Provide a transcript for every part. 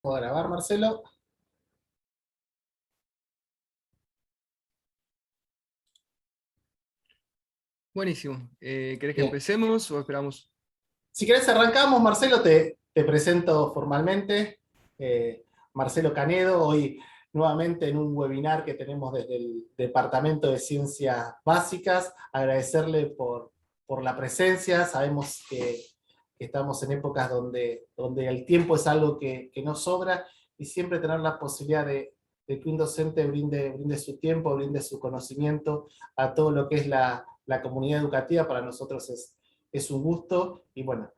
¿Puedo grabar, Marcelo? Buenísimo. ¿Querés que Bien. empecemos o esperamos? Si querés arrancamos, Marcelo, te presento formalmente. Marcelo Canedo, hoy nuevamente en un webinar que tenemos desde el Departamento de Ciencias Básicas. Agradecerle por la presencia. Sabemos que estamos en épocas donde el tiempo es algo que no sobra y siempre tener la posibilidad de que un docente brinde su tiempo, brinde su conocimiento a todo lo que es la comunidad educativa, para nosotros es un gusto y bueno,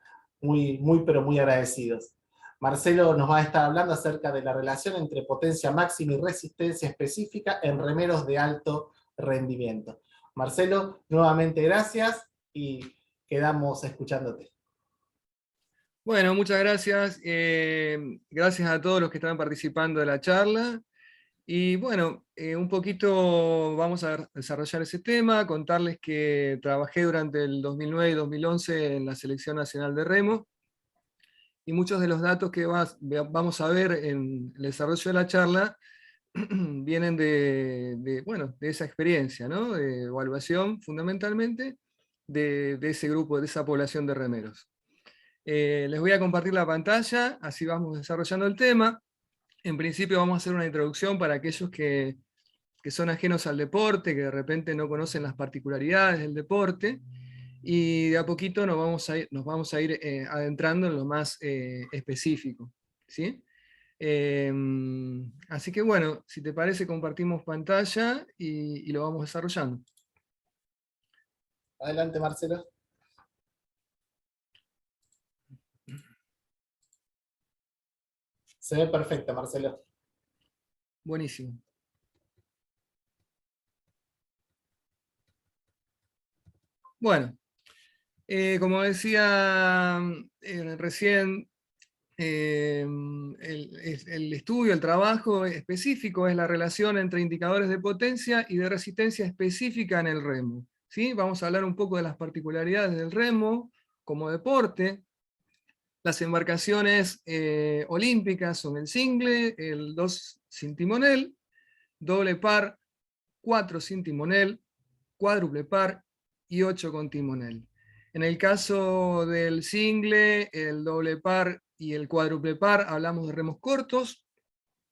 pero muy agradecidos. Marcelo nos va a estar hablando acerca de la relación entre potencia máxima y resistencia específica en remeros de alto rendimiento. Marcelo, nuevamente gracias y quedamos escuchándote. Bueno, muchas gracias. Gracias a todos los que están participando de la charla. Y bueno, un poquito vamos a desarrollar ese tema, contarles que trabajé durante el 2009 y 2011 en la Selección Nacional de Remo, y muchos de los datos que vamos a ver en el desarrollo de la charla vienen bueno, de esa experiencia, ¿no? De evaluación fundamentalmente de ese grupo, de esa población de remeros. Les voy a compartir la pantalla, así vamos desarrollando el tema. En principio vamos a hacer una introducción para aquellos que son ajenos al deporte, que de repente no conocen las particularidades del deporte, y de a poquito nos vamos a ir adentrando en lo más específico, ¿sí? Así que bueno, si te parece compartimos pantalla y lo vamos desarrollando. Adelante, Marcelo. Se ve perfecto, Marcelo. Buenísimo. Bueno, como decía recién, el estudio, el trabajo específico es la relación entre indicadores de potencia y de resistencia específica en el remo, ¿sí? Vamos a hablar un poco de las particularidades del remo como deporte. Las embarcaciones olímpicas son el single, el 2 sin timonel, doble par, 4 sin timonel, cuádruple par y 8 con timonel. En el caso del single, el doble par y el cuádruple par, hablamos de remos cortos,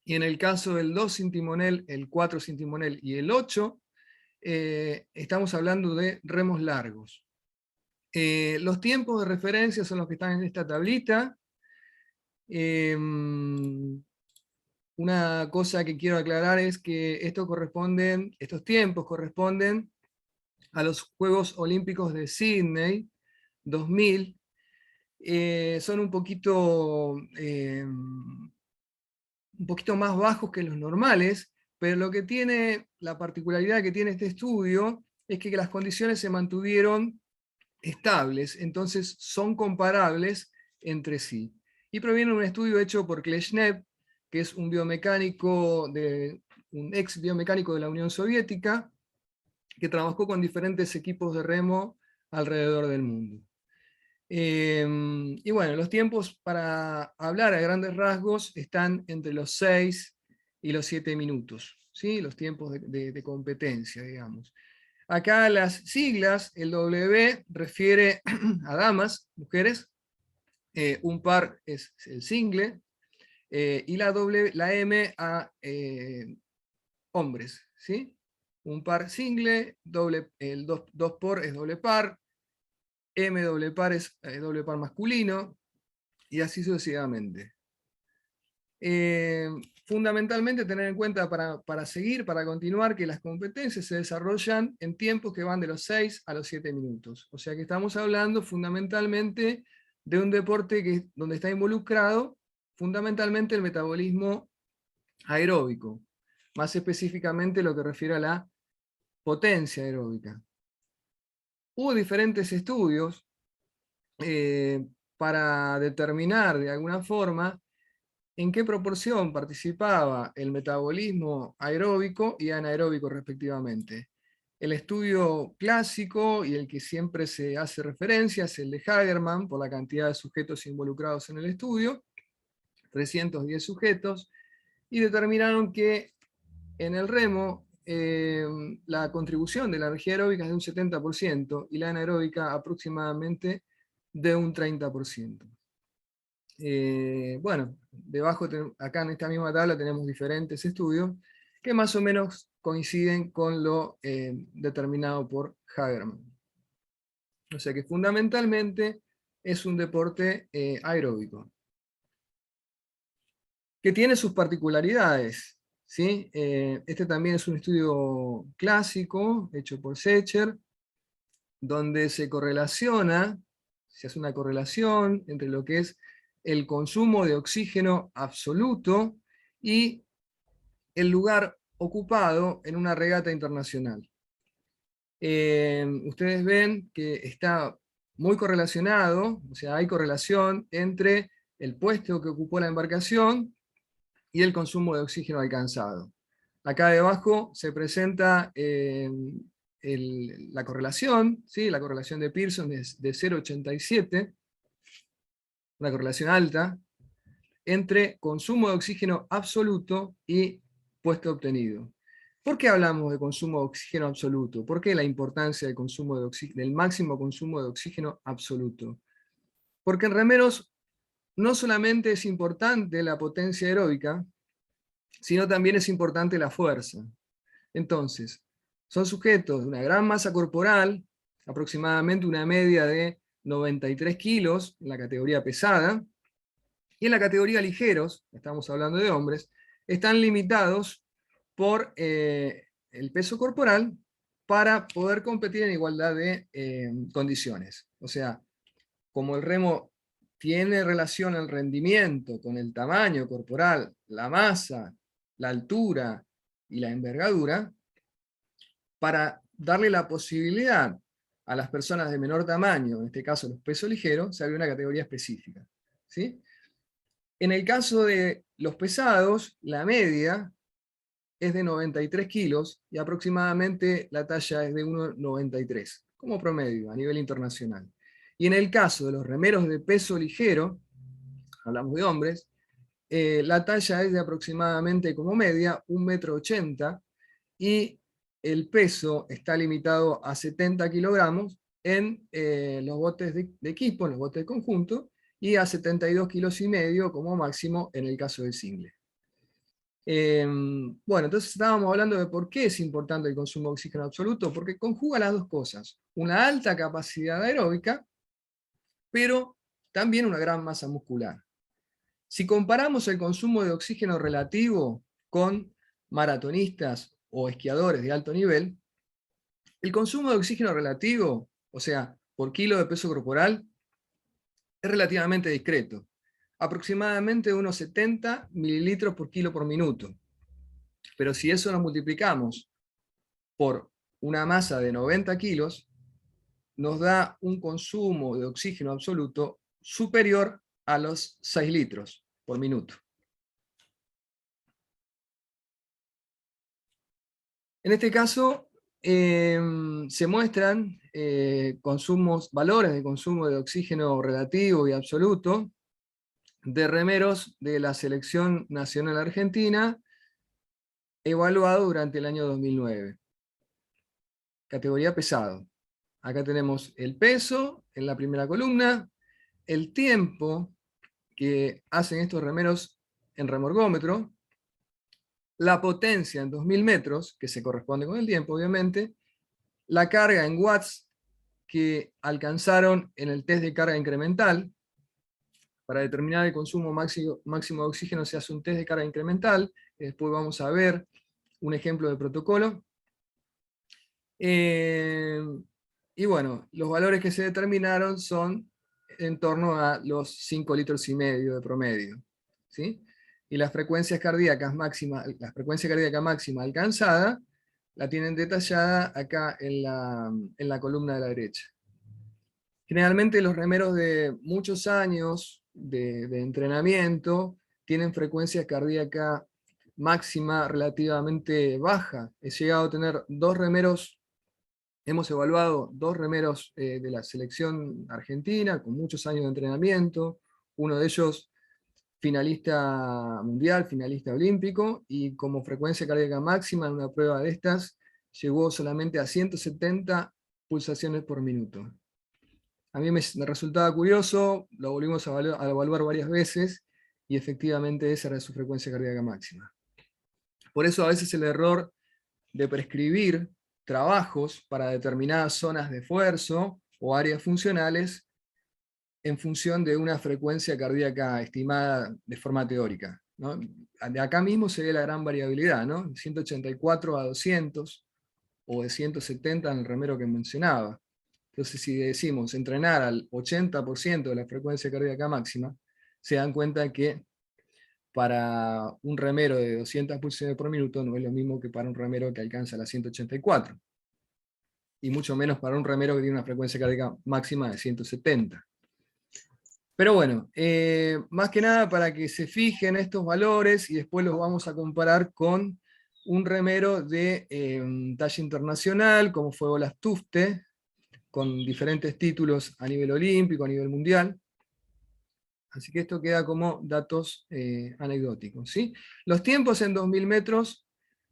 y en el caso del 2 sin timonel, el 4 sin timonel y el 8, estamos hablando de remos largos. Los tiempos de referencia son los que están en esta tablita. Una cosa que quiero aclarar es que estos tiempos corresponden a los Juegos Olímpicos de Sydney 2000. Son un poquito más bajos que los normales, pero lo que tiene, la particularidad que tiene este estudio es que las condiciones se mantuvieron estables, entonces son comparables entre sí. Y proviene de un estudio hecho por Kleshnev, que es un ex biomecánico de la Unión Soviética, que trabajó con diferentes equipos de remo alrededor del mundo. Y bueno, los tiempos para hablar a grandes rasgos están entre los 6 y los 7 minutos, ¿sí? Los tiempos de competencia, digamos. Acá las siglas, el W refiere a damas, mujeres, un par es el single, y la M a hombres, ¿sí? Un par single, el dos por es doble par, M doble par es doble par masculino, y así sucesivamente. Eh, Fundamentalmente tener en cuenta para seguir, para continuar, que las competencias se desarrollan en tiempos que van de los 6 a los 7 minutos. O sea que estamos hablando fundamentalmente de un deporte donde está involucrado fundamentalmente el metabolismo aeróbico, más específicamente lo que refiere a la potencia aeróbica. Hubo diferentes estudios para determinar de alguna forma en qué proporción participaba el metabolismo aeróbico y anaeróbico respectivamente. El estudio clásico y el que siempre se hace referencia es el de Hagerman, por la cantidad de sujetos involucrados en el estudio, 310 sujetos, y determinaron que en el remo la contribución de la energía aeróbica es de un 70% y la anaeróbica aproximadamente de un 30%. Bueno, debajo, acá en esta misma tabla tenemos diferentes estudios que más o menos coinciden con lo determinado por Hagerman. O sea que fundamentalmente es un deporte aeróbico, que tiene sus particularidades, ¿sí? Este también es un estudio clásico, hecho por Secher, donde se hace una correlación entre lo que es el consumo de oxígeno absoluto y el lugar ocupado en una regata internacional. Ustedes ven que está muy correlacionado, o sea, hay correlación entre el puesto que ocupó la embarcación y el consumo de oxígeno alcanzado. Acá debajo se presenta la correlación, ¿sí? La correlación de Pearson es de 0,87, una correlación alta, entre consumo de oxígeno absoluto y puesto obtenido. ¿Por qué hablamos de consumo de oxígeno absoluto? ¿Por qué la importancia del, del máximo consumo de oxígeno absoluto? Porque en remeros no solamente es importante la potencia aeróbica, sino también es importante la fuerza. Entonces, son sujetos de una gran masa corporal, aproximadamente una media de 93 kilos en la categoría pesada, y en la categoría ligeros, estamos hablando de hombres, están limitados por el peso corporal para poder competir en igualdad de condiciones. O sea, como el remo tiene relación al rendimiento con el tamaño corporal, la masa, la altura y la envergadura, para darle la posibilidad a las personas de menor tamaño, en este caso los pesos ligeros, se abre una categoría específica, ¿sí? En el caso de los pesados, la media es de 93 kilos y aproximadamente la talla es de 1,93, como promedio a nivel internacional. Y en el caso de los remeros de peso ligero, hablamos de hombres, la talla es de aproximadamente como media 1,80 m y el peso está limitado a 70 kilogramos en los botes de equipo, en los botes de conjunto, y a 72,5 kilos como máximo en el caso del single. Bueno, entonces estábamos hablando de por qué es importante el consumo de oxígeno absoluto, porque conjuga las dos cosas, una alta capacidad aeróbica, pero también una gran masa muscular. Si comparamos el consumo de oxígeno relativo con maratonistas o esquiadores de alto nivel, el consumo de oxígeno relativo, o sea, por kilo de peso corporal, es relativamente discreto, aproximadamente unos 70 mililitros por kilo por minuto. Pero si eso lo multiplicamos por una masa de 90 kilos, nos da un consumo de oxígeno absoluto superior a los 6 litros por minuto. En este caso, se muestran valores de consumo de oxígeno relativo y absoluto de remeros de la Selección Nacional Argentina, evaluado durante el año 2009. Categoría pesado. Acá tenemos el peso en la primera columna, el tiempo que hacen estos remeros en remorgómetro, la potencia en 2000 metros, que se corresponde con el tiempo, obviamente, la carga en watts que alcanzaron en el test de carga incremental. Para determinar el consumo máximo de oxígeno se hace un test de carga incremental, después vamos a ver un ejemplo de protocolo. Y bueno, los valores que se determinaron son en torno a los 5,5 litros de promedio, ¿sí? Y las frecuencias cardíacas máximas, la frecuencia cardíaca máxima alcanzada, la tienen detallada acá en la columna de la derecha. Generalmente los remeros de muchos años de entrenamiento tienen frecuencia cardíaca máxima relativamente baja. He llegado a tener hemos evaluado 2 remeros de la selección argentina con muchos años de entrenamiento. Uno de ellos finalista mundial, finalista olímpico, y como frecuencia cardíaca máxima en una prueba de estas, llegó solamente a 170 pulsaciones por minuto. A mí me resultaba curioso, lo volvimos a evaluar varias veces, y efectivamente esa era su frecuencia cardíaca máxima. Por eso a veces el error de prescribir trabajos para determinadas zonas de esfuerzo o áreas funcionales en función de una frecuencia cardíaca estimada de forma teórica, ¿no? De acá mismo se ve la gran variabilidad, ¿no? 184 a 200, o de 170 en el remero que mencionaba. Entonces, si decimos entrenar al 80% de la frecuencia cardíaca máxima, se dan cuenta que para un remero de 200 pulsaciones por minuto no es lo mismo que para un remero que alcanza las 184. Y mucho menos para un remero que tiene una frecuencia cardíaca máxima de 170. Pero bueno, más que nada para que se fijen estos valores y después los vamos a comparar con un remero de talla internacional, como fue Olas Tufte, con diferentes títulos a nivel olímpico, a nivel mundial. Así que esto queda como datos anecdóticos, ¿sí? Los tiempos en 2000 metros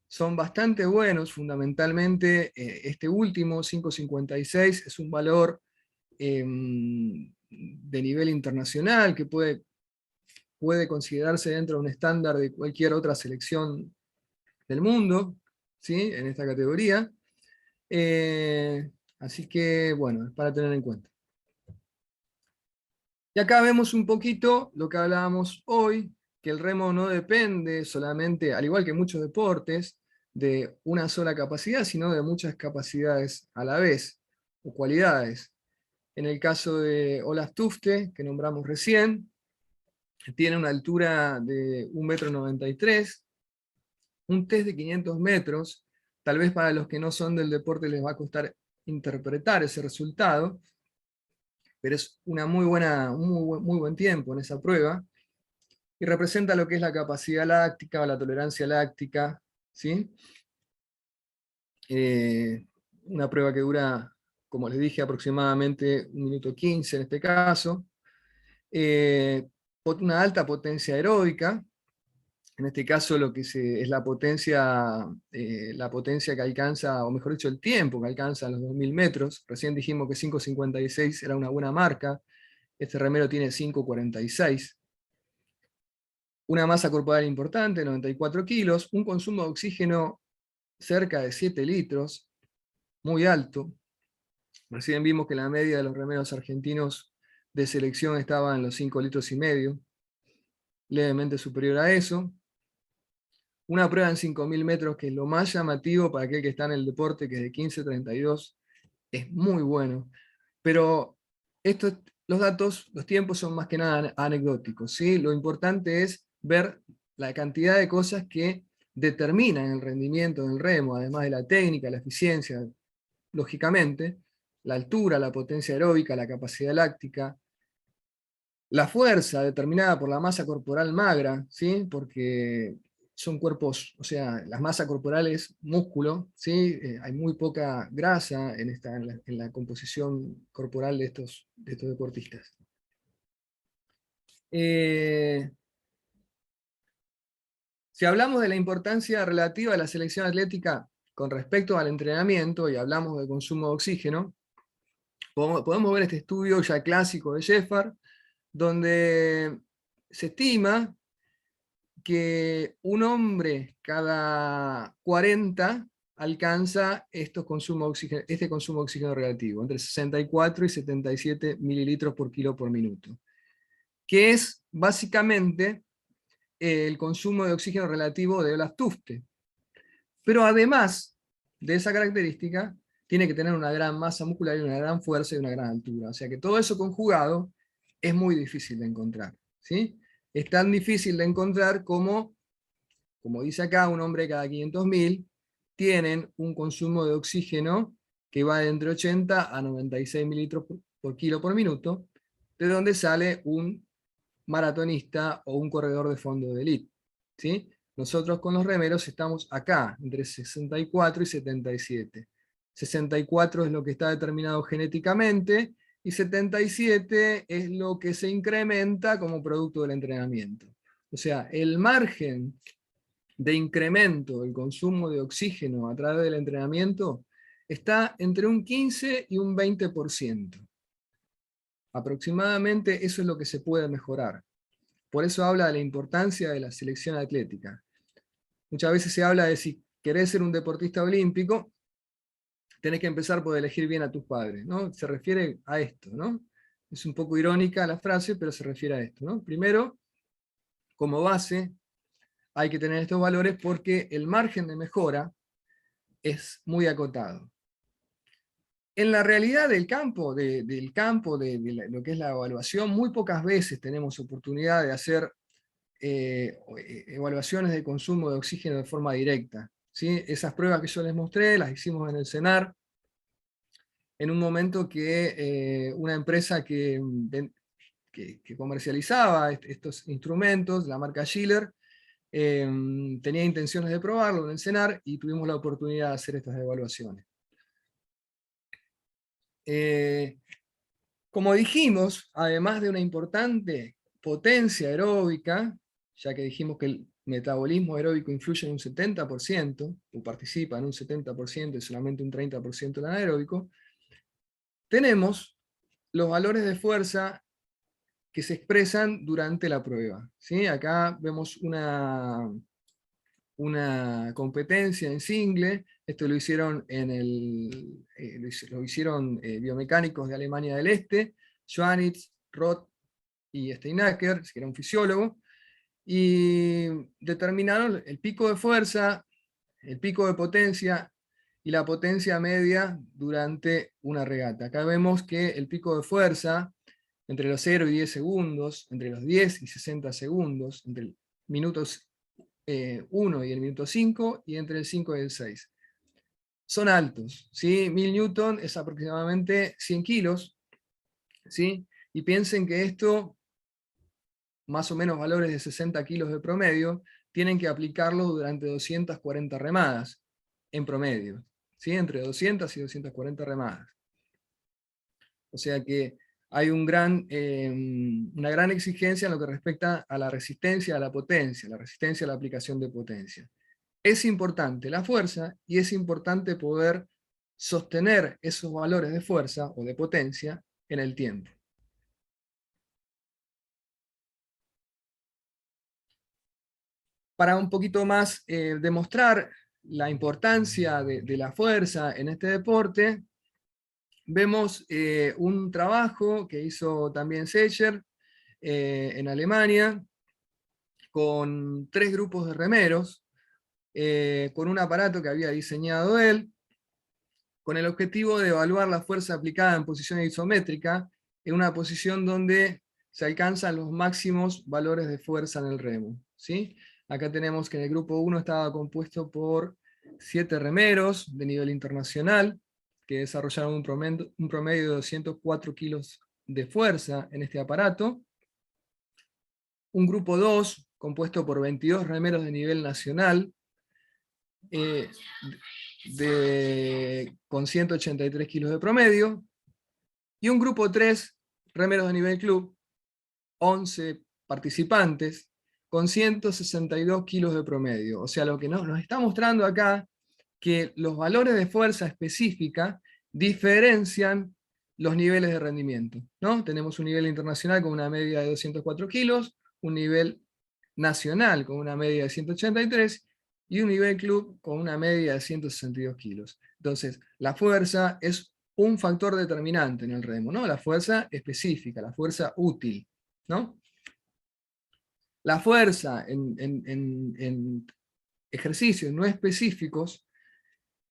son bastante buenos, fundamentalmente este último, 5.56, es un valor de nivel internacional que puede considerarse dentro de un estándar de cualquier otra selección del mundo, ¿sí? En esta categoría. Así que, bueno, es para tener en cuenta. Y acá vemos un poquito lo que hablábamos hoy, que el remo no depende solamente, al igual que muchos deportes, de una sola capacidad, sino de muchas capacidades a la vez, o cualidades. En el caso de Olas Tufte, que nombramos recién, tiene una altura de 1,93 m, un test de 500 metros, tal vez para los que no son del deporte les va a costar interpretar ese resultado, pero es un muy buen tiempo en esa prueba, y representa lo que es la capacidad láctica o la tolerancia láctica, ¿sí? Una prueba que dura, como les dije, aproximadamente 1 minuto 15 en este caso, una alta potencia aeróbica. En este caso lo que es la potencia que alcanza, o mejor dicho, el tiempo que alcanza los 2000 metros. Recién dijimos que 5.56 era una buena marca, este remero tiene 5.46. Una masa corporal importante, 94 kilos, un consumo de oxígeno cerca de 7 litros, muy alto. Recién vimos que la media de los remeros argentinos de selección estaba en los 5,5 litros, levemente superior a eso. Una prueba en 5.000 metros, que es lo más llamativo para aquel que está en el deporte, que es de 15.32, es muy bueno. Pero los datos, los tiempos son más que nada anecdóticos, ¿sí? Lo importante es ver la cantidad de cosas que determinan el rendimiento del remo, además de la técnica, la eficiencia, lógicamente, la altura, la potencia aeróbica, la capacidad láctica, la fuerza determinada por la masa corporal magra, ¿sí? Porque son cuerpos, o sea, la masa corporal es músculo, ¿sí? Hay muy poca grasa en la composición corporal de estos deportistas. Si hablamos de la importancia relativa de la selección atlética con respecto al entrenamiento, y hablamos de consumo de oxígeno, podemos ver este estudio ya clásico de Shepard, donde se estima que un hombre cada 40 alcanza este consumo de oxígeno relativo, entre 64 y 77 mililitros por kilo por minuto, que es básicamente el consumo de oxígeno relativo de Olas Tufte. Pero además de esa característica, tiene que tener una gran masa muscular y una gran fuerza y una gran altura. O sea que todo eso conjugado es muy difícil de encontrar, ¿sí? Es tan difícil de encontrar como dice acá, un hombre cada 500.000 tienen un consumo de oxígeno que va de entre 80 a 96 mililitros por kilo por minuto, de donde sale un maratonista o un corredor de fondo de élite, ¿sí? Nosotros con los remeros estamos acá, entre 64 y 77. 64 es lo que está determinado genéticamente, y 77 es lo que se incrementa como producto del entrenamiento. O sea, el margen de incremento del consumo de oxígeno a través del entrenamiento está entre un 15 y un 20%. Aproximadamente eso es lo que se puede mejorar. Por eso habla de la importancia de la selección atlética. Muchas veces se habla de si querés ser un deportista olímpico, tenés que empezar por elegir bien a tus padres, ¿no? Se refiere a esto, ¿no? Es un poco irónica la frase, pero se refiere a esto, ¿no? Primero, como base, hay que tener estos valores porque el margen de mejora es muy acotado. En la realidad del campo, lo que es la evaluación, muy pocas veces tenemos oportunidad de hacer evaluaciones de consumo de oxígeno de forma directa, ¿sí? Esas pruebas que yo les mostré, las hicimos en el CENAR, en un momento que una empresa que comercializaba estos instrumentos, la marca Schiller, tenía intenciones de probarlo en el CENAR y tuvimos la oportunidad de hacer estas evaluaciones. Como dijimos, además de una importante potencia aeróbica, ya que dijimos que el metabolismo aeróbico influye en un 70%, o participa en un 70% y solamente un 30% en el anaeróbico, tenemos los valores de fuerza que se expresan durante la prueba, ¿sí? Acá vemos una competencia en single, esto lo hicieron, biomecánicos de Alemania del Este, Schwanitz, Roth y Steinacker, que era un fisiólogo, y determinaron el pico de fuerza, el pico de potencia y la potencia media durante una regata. Acá vemos que el pico de fuerza, entre los 0 y 10 segundos, entre los 10 y 60 segundos, entre el minutos 1 y el minuto 5, y entre el 5 y el 6. Son altos, ¿sí? 1000 newton es aproximadamente 100 kilos, ¿sí? Y piensen que esto, más o menos valores de 60 kilos de promedio, tienen que aplicarlo durante 240 remadas, en promedio, ¿sí? Entre 200 y 240 remadas. O sea que hay una gran exigencia en lo que respecta a la resistencia a la potencia, la resistencia a la aplicación de potencia. Es importante la fuerza y es importante poder sostener esos valores de fuerza o de potencia en el tiempo. Para un poquito más demostrar la importancia de la fuerza en este deporte, vemos un trabajo que hizo también Secher en Alemania, con 3 grupos de remeros, con un aparato que había diseñado él, con el objetivo de evaluar la fuerza aplicada en posición isométrica, en una posición donde se alcanzan los máximos valores de fuerza en el remo, ¿sí? Acá tenemos que en el grupo 1 estaba compuesto por 7 remeros de nivel internacional, que desarrollaron un promedio de 204 kilos de fuerza en este aparato. Un grupo 2, compuesto por 22 remeros de nivel nacional, con 183 kilos de promedio, y un grupo 3, remeros de nivel club, 11 participantes, con 162 kilos de promedio. O sea, lo que nos está mostrando acá, que los valores de fuerza específica diferencian los niveles de rendimiento, ¿no? Tenemos un nivel internacional con una media de 204 kilos, un nivel nacional con una media de 183, y un nivel club con una media de 162 kilos. Entonces, la fuerza es un factor determinante en el remo, ¿no? La fuerza específica, la fuerza útil, ¿no? La fuerza en ejercicios no específicos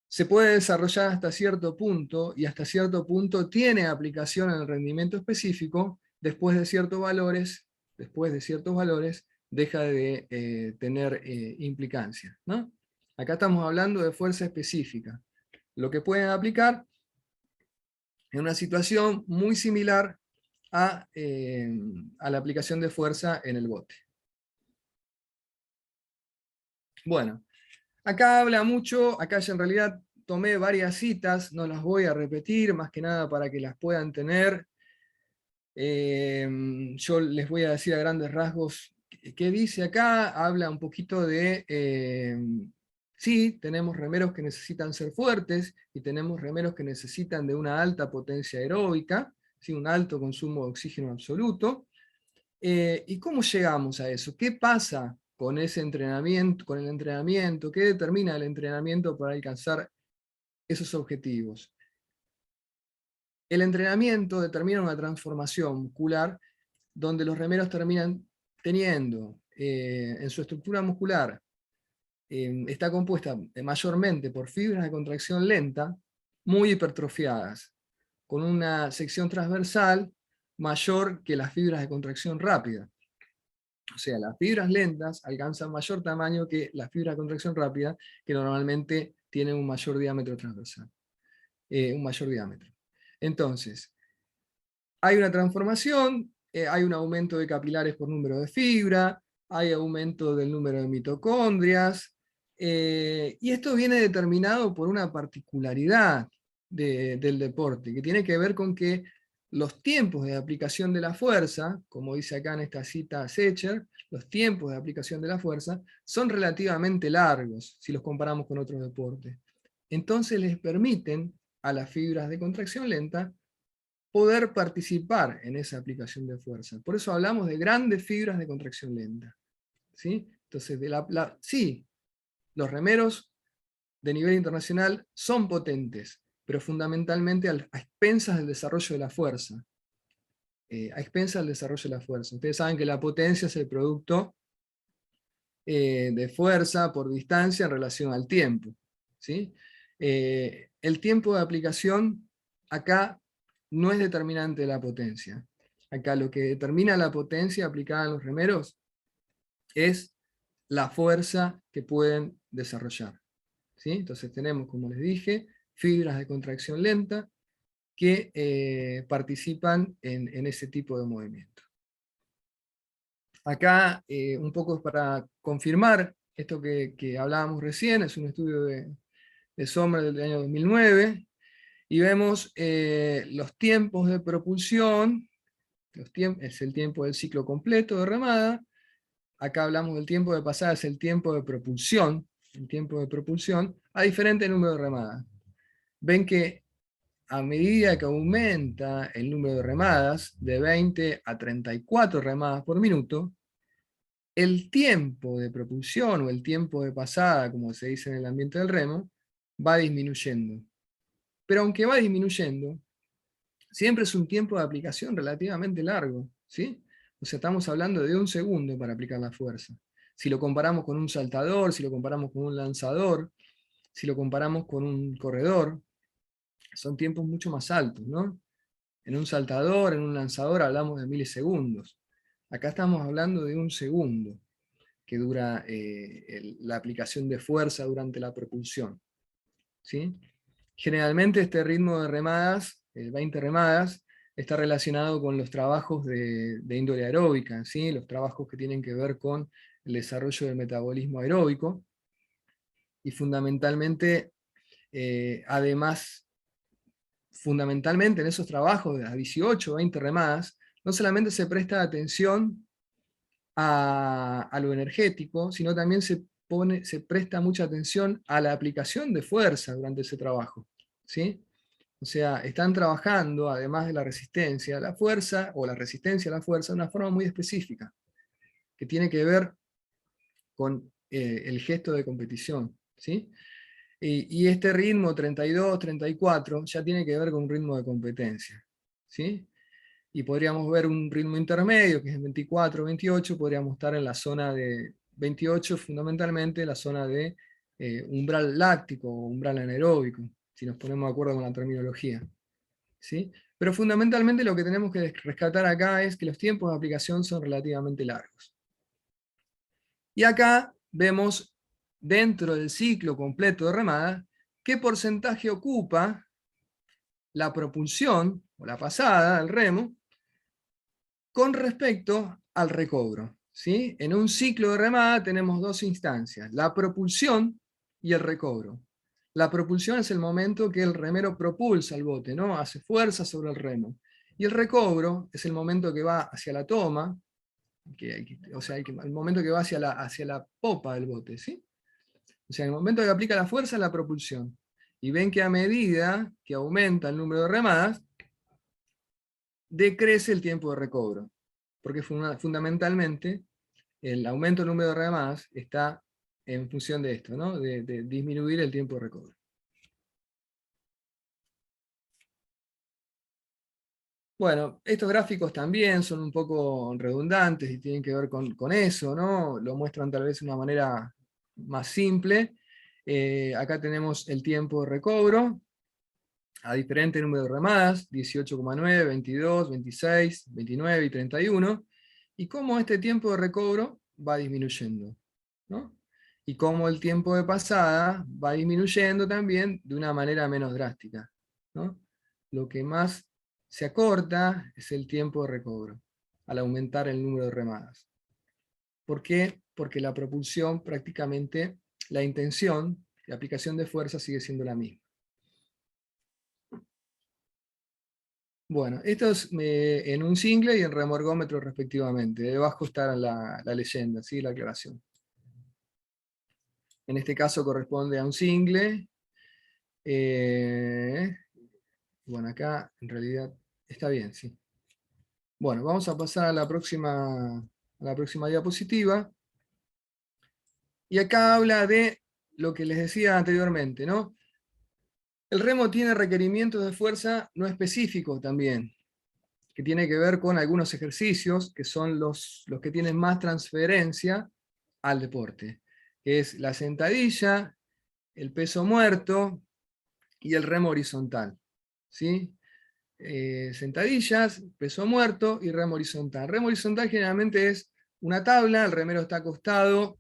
se puede desarrollar hasta cierto punto, y hasta cierto punto tiene aplicación en el rendimiento específico. Después de ciertos valores, deja de tener implicancia, ¿no? Acá estamos hablando de fuerza específica, lo que pueden aplicar en una situación muy similar a la aplicación de fuerza en el bote. Bueno, acá habla mucho, acá ya en realidad tomé varias citas, no las voy a repetir, más que nada para que las puedan tener. Yo les voy a decir a grandes rasgos ¿Qué dice acá? Habla un poquito de, sí, tenemos remeros que necesitan ser fuertes, y tenemos remeros que necesitan de una alta potencia aeróbica, ¿sí? Un alto consumo de oxígeno absoluto. ¿Y cómo llegamos a eso? ¿Qué pasa con ese entrenamiento, con el entrenamiento? ¿Qué determina el entrenamiento para alcanzar esos objetivos? El entrenamiento determina una transformación muscular donde los remeros terminan teniendo en su estructura muscular, está compuesta mayormente por fibras de contracción lenta, muy hipertrofiadas, con una sección transversal mayor que las fibras de contracción rápida. O sea, las fibras lentas alcanzan mayor tamaño que las fibras de contracción rápida, que normalmente tienen un mayor diámetro transversal, un mayor diámetro. Entonces, hay una transformación, hay un aumento de capilares por número de fibra, hay aumento del número de mitocondrias, y esto viene determinado por una particularidad del deporte, que tiene que ver con que los tiempos de aplicación de la fuerza, como dice acá en esta cita Secher, los tiempos de aplicación de la fuerza son relativamente largos si los comparamos con otros deportes. Entonces les permiten a las fibras de contracción lenta poder participar en esa aplicación de fuerza. Por eso hablamos de grandes fibras de contracción lenta, ¿sí? Entonces, sí, los remeros de nivel internacional son potentes, pero fundamentalmente a expensas del desarrollo de la fuerza. A expensas del desarrollo de la fuerza. Ustedes saben que la potencia es el producto de fuerza por distancia en relación al tiempo, ¿sí? El tiempo de aplicación acá no es determinante de la potencia. Acá lo que determina la potencia aplicada a los remeros es la fuerza que pueden desarrollar, ¿sí? Entonces tenemos, como les dije, fibras de contracción lenta que participan en ese tipo de movimiento. Acá, un poco para confirmar esto que hablábamos recién, es un estudio de Sommer del año 2009, y vemos los tiempos de propulsión, es el tiempo del ciclo completo de remada. Acá hablamos del tiempo de pasada, es el tiempo de propulsión, a diferente número de remadas. Ven que a medida que aumenta el número de remadas, de 20 a 34 remadas por minuto, el tiempo de propulsión o el tiempo de pasada, como se dice en el ambiente del remo, va disminuyendo. Pero aunque va disminuyendo, siempre es un tiempo de aplicación relativamente largo, ¿sí? O sea, estamos hablando de 1 segundo para aplicar la fuerza. Si lo comparamos con un saltador, si lo comparamos con un lanzador, si lo comparamos con un corredor, son tiempos mucho más altos, ¿no? En un saltador, en un lanzador hablamos de milisegundos. Acá estamos hablando de 1 segundo que dura la aplicación de fuerza durante la propulsión, ¿sí? Generalmente este ritmo de remadas, 20 remadas, está relacionado con los trabajos de índole aeróbica, ¿sí? Los trabajos que tienen que ver con el desarrollo del metabolismo aeróbico, y fundamentalmente, además, fundamentalmente en esos trabajos de las 18 o 20 remadas, no solamente se presta atención a lo energético, sino también se presta mucha atención a la aplicación de fuerza durante ese trabajo, ¿sí? O sea, están trabajando, además de la resistencia a la fuerza, o la resistencia a la fuerza, de una forma muy específica, que tiene que ver con el gesto de competición, ¿sí? Y este ritmo 32, 34, ya tiene que ver con un ritmo de competencia, ¿sí? Y podríamos ver un ritmo intermedio, que es en 24, 28, podríamos estar en la zona de 28, fundamentalmente la zona de umbral láctico o umbral anaeróbico, si nos ponemos de acuerdo con la terminología, ¿sí? Pero fundamentalmente lo que tenemos que rescatar acá es que los tiempos de aplicación son relativamente largos. Y acá vemos, dentro del ciclo completo de remada, qué porcentaje ocupa la propulsión, o la pasada, del remo, con respecto al recobro, ¿sí? En un ciclo de remada tenemos 2 instancias, la propulsión y el recobro. La propulsión es el momento que el remero propulsa el bote, ¿no? Hace fuerza sobre el remo. Y el recobro es el momento que va hacia la toma, o sea, el momento que va hacia la popa del bote, ¿sí? O sea, el momento que aplica la fuerza, la propulsión. Y ven que a medida que aumenta el número de remadas, decrece el tiempo de recobro. Porque fundamentalmente el aumento del número de remadas está en función de esto, ¿no? De disminuir el tiempo de recobro. Bueno, estos gráficos también son un poco redundantes y tienen que ver con eso, ¿no? Lo muestran tal vez de una manera más simple. Acá tenemos el tiempo de recobro a diferente número de remadas, 18,9, 22, 26, 29 y 31, y cómo este tiempo de recobro va disminuyendo, ¿no? Y cómo el tiempo de pasada va disminuyendo también de una manera menos drástica, ¿no? Lo que más se acorta es el tiempo de recobro, al aumentar el número de remadas. ¿Por qué? Porque la propulsión prácticamente, la intención, la aplicación de fuerza sigue siendo la misma. Bueno, esto es en un single y en remorgómetro respectivamente. Debajo está la leyenda, ¿sí? La aclaración. En este caso corresponde a un single. Bueno, acá en realidad está bien, sí. Bueno, vamos a pasar a la próxima diapositiva. Y acá habla de lo que les decía anteriormente, ¿no? El remo tiene requerimientos de fuerza no específicos también, que tiene que ver con algunos ejercicios que son los que tienen más transferencia al deporte, que es la sentadilla, el peso muerto y el remo horizontal. ¿Sí? Sentadillas, peso muerto y remo horizontal. Remo horizontal generalmente es una tabla, el remero está acostado,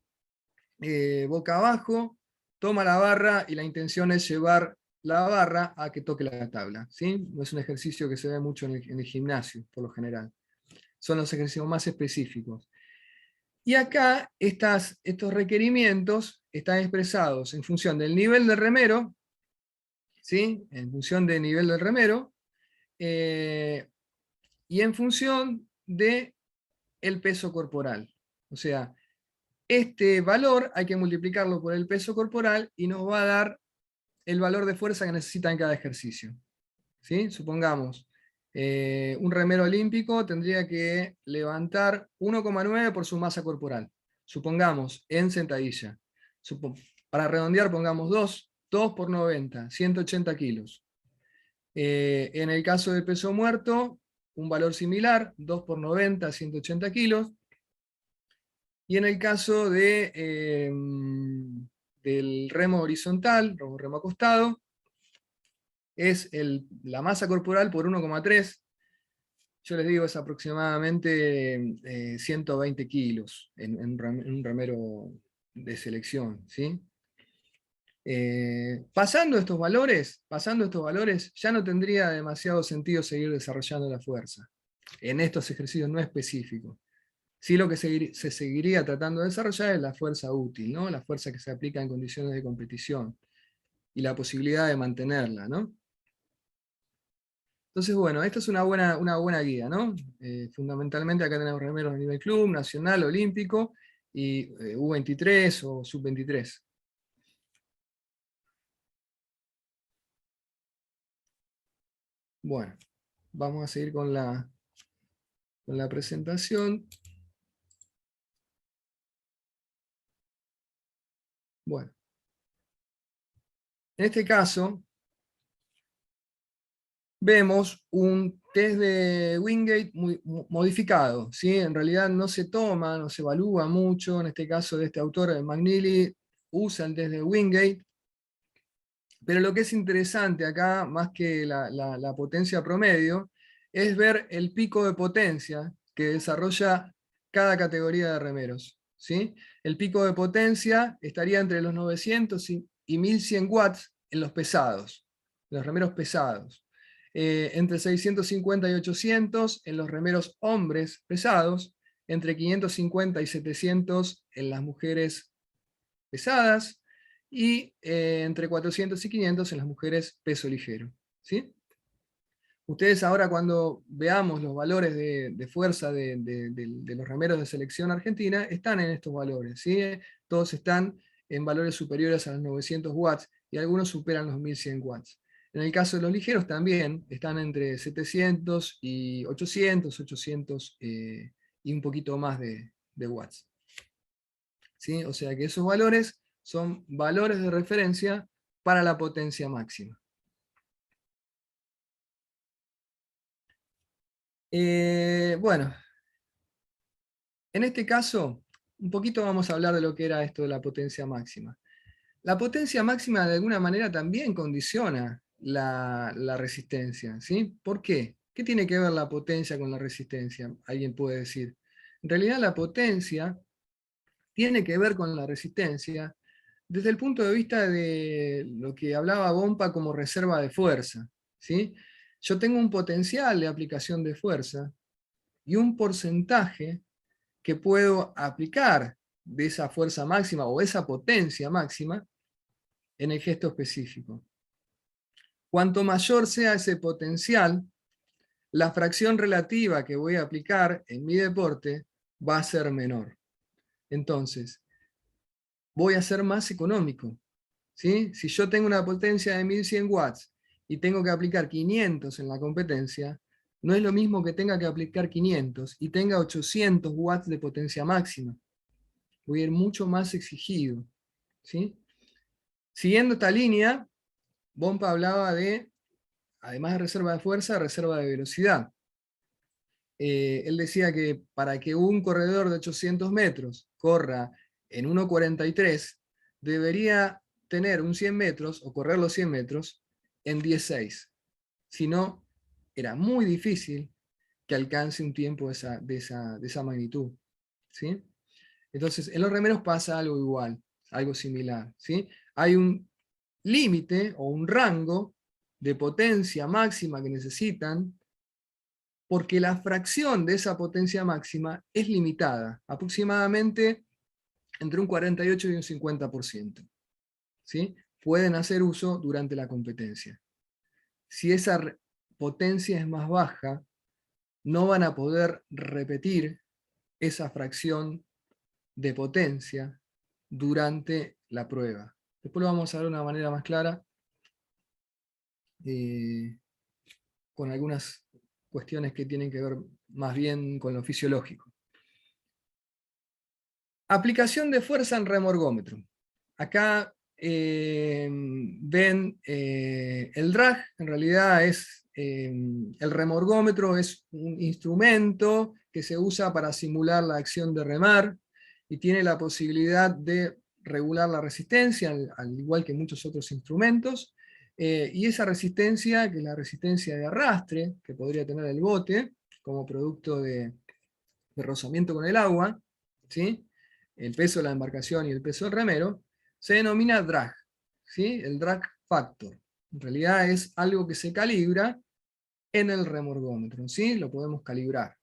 boca abajo, toma la barra y la intención es llevar la barra a que toque la tabla. ¿Sí? No es un ejercicio que se ve mucho en el gimnasio, por lo general. Son los ejercicios más específicos. Y acá estos requerimientos están expresados en función del nivel del remero, ¿sí? En función del nivel del remero, y en función del peso corporal. O sea, este valor hay que multiplicarlo por el peso corporal y nos va a dar el valor de fuerza que necesita en cada ejercicio. ¿Sí? Supongamos, un remero olímpico tendría que levantar 1,9 por su masa corporal. Supongamos, en sentadilla. Para redondear, pongamos 2 por 90, 180 kilos. En el caso del peso muerto, un valor similar, 2 por 90, 180 kilos. Y en el caso del remo horizontal, remo acostado, es la masa corporal por 1,3. Yo les digo, es aproximadamente 120 kilos en un remero de selección. ¿Sí? Pasando estos valores, ya no tendría demasiado sentido seguir desarrollando la fuerza en estos ejercicios no específicos. Sí, lo que se seguiría tratando de desarrollar es la fuerza útil, ¿no? La fuerza que se aplica en condiciones de competición y la posibilidad de mantenerla, ¿no? Entonces, bueno, esta es una buena guía, ¿no? Fundamentalmente acá tenemos remeros a nivel club, nacional, olímpico y U23 o sub-23. Bueno, vamos a seguir con la presentación. Bueno, en este caso vemos un test de Wingate muy modificado, ¿sí? En realidad no se toma, no se evalúa mucho, en este caso de este autor, McNeely, usa el test de Wingate, pero lo que es interesante acá, más que la potencia promedio, es ver el pico de potencia que desarrolla cada categoría de remeros, ¿sí? El pico de potencia estaría entre los 900 y 1100 watts en los pesados, los remeros pesados. Entre 650 y 800 en los remeros hombres pesados, entre 550 y 700 en las mujeres pesadas, y entre 400 y 500 en las mujeres peso ligero. ¿Sí? Ustedes ahora cuando veamos los valores de fuerza de los remeros de selección argentina, están en estos valores, ¿sí? Todos están en valores superiores a los 900 watts y algunos superan los 1100 watts. En el caso de los ligeros también están entre 700 y 800, 800 y un poquito más de watts. ¿Sí? O sea que esos valores son valores de referencia para la potencia máxima. Bueno, en este caso, un poquito vamos a hablar de lo que era esto de la potencia máxima. La potencia máxima de alguna manera también condiciona la resistencia, ¿sí? ¿Por qué? ¿Qué tiene que ver la potencia con la resistencia? Alguien puede decir. En realidad la potencia tiene que ver con la resistencia desde el punto de vista de lo que hablaba Bompa como reserva de fuerza, ¿sí? Yo tengo un potencial de aplicación de fuerza y un porcentaje que puedo aplicar de esa fuerza máxima o esa potencia máxima en el gesto específico. Cuanto mayor sea ese potencial, la fracción relativa que voy a aplicar en mi deporte va a ser menor. Entonces, voy a ser más económico, ¿sí? Si yo tengo una potencia de 1100 watts y tengo que aplicar 500 en la competencia, no es lo mismo que tenga que aplicar 500 y tenga 800 watts de potencia máxima. Voy a ir mucho más exigido, ¿sí? Siguiendo esta línea, Bompa hablaba de, además de reserva de fuerza, reserva de velocidad. Él decía que para que un corredor de 800 metros corra en 1:43, debería tener un 100 metros, o correr los 100 metros, en 10:6. Si no, era muy difícil que alcance un tiempo de esa magnitud, ¿sí? Entonces, en los remeros pasa algo igual, algo similar, ¿sí? Hay un límite o un rango de potencia máxima que necesitan, porque la fracción de esa potencia máxima es limitada, aproximadamente entre un 48 y un 50%. ¿Sí? Pueden hacer uso durante la competencia. Si esa potencia es más baja, no van a poder repetir esa fracción de potencia durante la prueba. Después lo vamos a ver de una manera más clara, con algunas cuestiones que tienen que ver más bien con lo fisiológico. Aplicación de fuerza en remorgómetro. Acá ven el drag, en realidad es el remorgómetro, es un instrumento que se usa para simular la acción de remar y tiene la posibilidad de regular la resistencia, al igual que muchos otros instrumentos, y esa resistencia, que es la resistencia de arrastre que podría tener el bote como producto de rozamiento con el agua, ¿sí? El peso de la embarcación y el peso del remero, se denomina drag, ¿sí? El drag factor. En realidad es algo que se calibra en el remorgómetro, ¿sí? Lo podemos calibrar.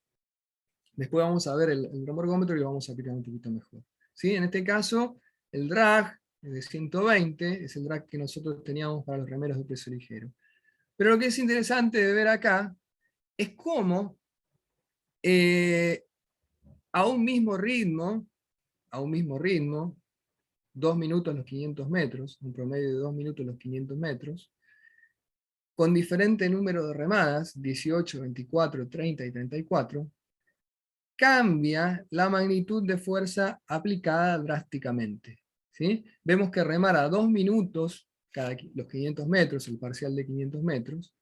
Después vamos a ver el remorgómetro y lo vamos a aplicar un poquito mejor, ¿sí? En este caso, el drag de 120 es el drag que nosotros teníamos para los remeros de peso ligero. Pero lo que es interesante de ver acá es cómo a un mismo ritmo, 2 minutos los 500 metros, un promedio de 2 minutos los 500 metros, con diferente número de remadas, 18, 24, 30 y 34, cambia la magnitud de fuerza aplicada drásticamente, ¿sí? Vemos que remar a 2 minutos los 500 metros, el parcial de 500 metros,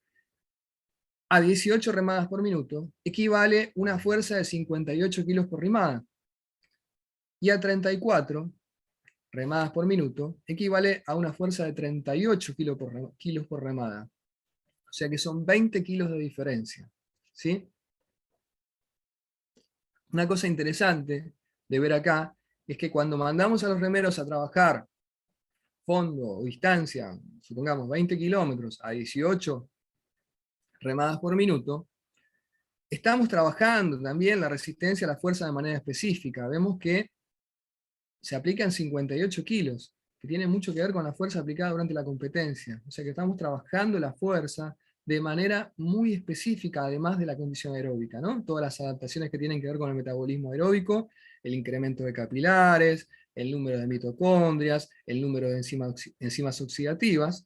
a 18 remadas por minuto, equivale una fuerza de 58 kilos por remada. Y a 34 remadas por minuto, equivale a una fuerza de 38 kilos por remada. O sea que son 20 kilos de diferencia, ¿sí? Una cosa interesante de ver acá es que cuando mandamos a los remeros a trabajar fondo o distancia, supongamos 20 kilómetros a 18 remadas por minuto, estamos trabajando también la resistencia a la fuerza de manera específica. Vemos que se aplican 58 kilos, que tiene mucho que ver con la fuerza aplicada durante la competencia. O sea que estamos trabajando la fuerza de manera muy específica, además de la condición aeróbica, ¿no? Todas las adaptaciones que tienen que ver con el metabolismo aeróbico, el incremento de capilares, el número de mitocondrias, el número de enzimas oxidativas,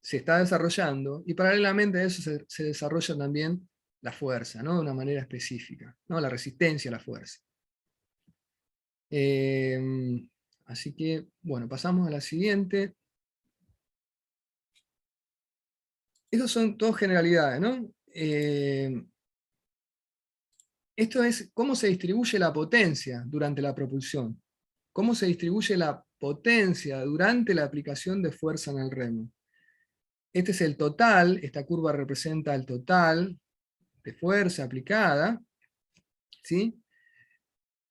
se está desarrollando, y paralelamente a eso se desarrolla también la fuerza, ¿no? De una manera específica, ¿no? La resistencia a la fuerza. Así que, bueno, pasamos a la siguiente. Estas son todas generalidades, ¿no? Esto es cómo se distribuye la potencia durante la propulsión. Cómo se distribuye la potencia durante la aplicación de fuerza en el remo. Este es el total, esta curva representa el total de fuerza aplicada, ¿sí?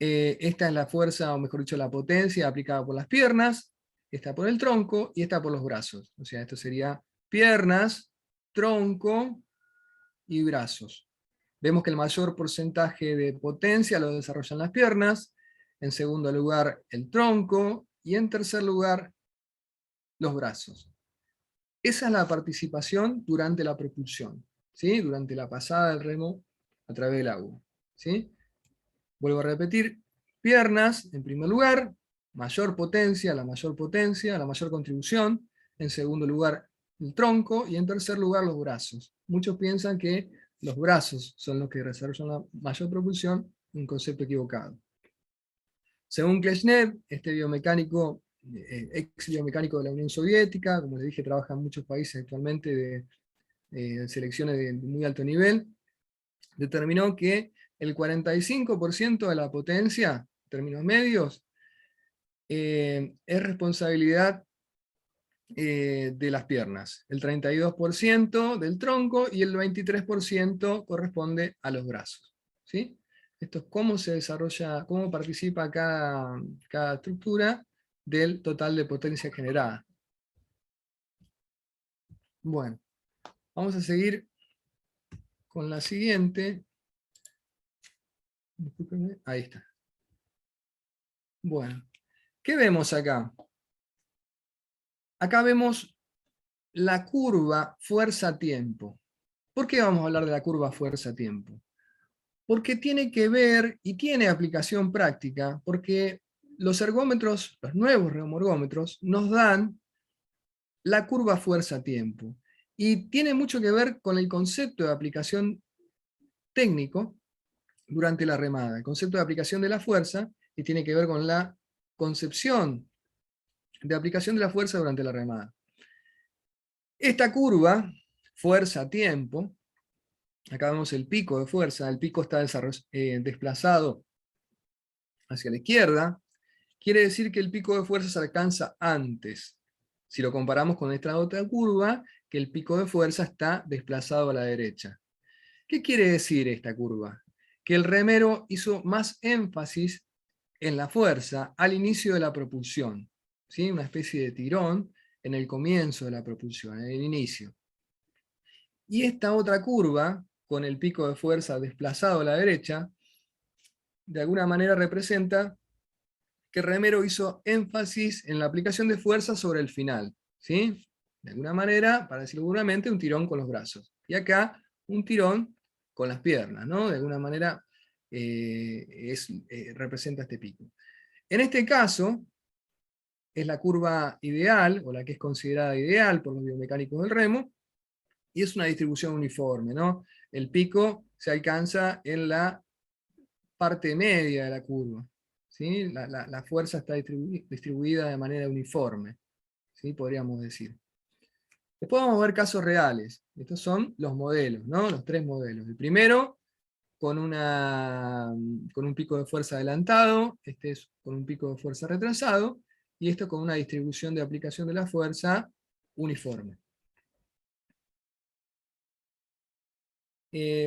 Esta es la fuerza, o mejor dicho, la potencia aplicada por las piernas, esta por el tronco y esta por los brazos. O sea, esto sería piernas, tronco y brazos. Vemos que el mayor porcentaje de potencia lo desarrollan las piernas, en segundo lugar el tronco, y en tercer lugar los brazos. Esa es la participación durante la propulsión, ¿sí? Durante la pasada del remo a través del agua, ¿sí? Vuelvo a repetir, piernas en primer lugar, mayor potencia, la mayor contribución, en segundo lugar el tronco, y en tercer lugar los brazos. Muchos piensan que los brazos son los que desarrollan la mayor propulsión, un concepto equivocado. Según Kleshnev, este biomecánico, ex biomecánico de la Unión Soviética, como les dije, trabaja en muchos países actualmente de selecciones de muy alto nivel, determinó que el 45% de la potencia, en términos medios, es responsabilidad de las piernas, el 32% del tronco y el 23% corresponde a los brazos, ¿sí? Esto es cómo se desarrolla, cómo participa cada estructura del total de potencia generada. Bueno, vamos a seguir con la siguiente. Discúlpenme, ahí está. Bueno, ¿qué vemos acá? Acá vemos la curva fuerza-tiempo. ¿Por qué vamos a hablar de la curva fuerza-tiempo? Porque tiene que ver y tiene aplicación práctica, porque los ergómetros, los nuevos remorgómetros, nos dan la curva fuerza-tiempo. Y tiene mucho que ver con el concepto de aplicación técnico durante la remada, el concepto de aplicación de la fuerza, y tiene que ver con la concepción de aplicación de la fuerza durante la remada. Esta curva, fuerza-tiempo, acá vemos el pico de fuerza, el pico está desplazado hacia la izquierda, quiere decir que el pico de fuerza se alcanza antes. Si lo comparamos con esta otra curva, que el pico de fuerza está desplazado a la derecha. ¿Qué quiere decir esta curva? Que el remero hizo más énfasis en la fuerza al inicio de la propulsión, ¿sí? Una especie de tirón en el comienzo de la propulsión, en el inicio. Y esta otra curva, con el pico de fuerza desplazado a la derecha, de alguna manera representa que remero hizo énfasis en la aplicación de fuerza sobre el final, ¿sí? De alguna manera, para decirlo seguramente, un tirón con los brazos. Y acá, un tirón con las piernas, ¿no? De alguna manera representa este pico. En este caso, es la curva ideal, o la que es considerada ideal por los biomecánicos del remo, y es una distribución uniforme, ¿no? El pico se alcanza en la parte media de la curva, ¿sí? La fuerza está distribuida de manera uniforme, ¿sí? Podríamos decir. Después vamos a ver casos reales. Estos son los modelos, ¿no? Los tres modelos. El primero, con un pico de fuerza adelantado, este es con un pico de fuerza retrasado, y esto con una distribución de aplicación de la fuerza uniforme.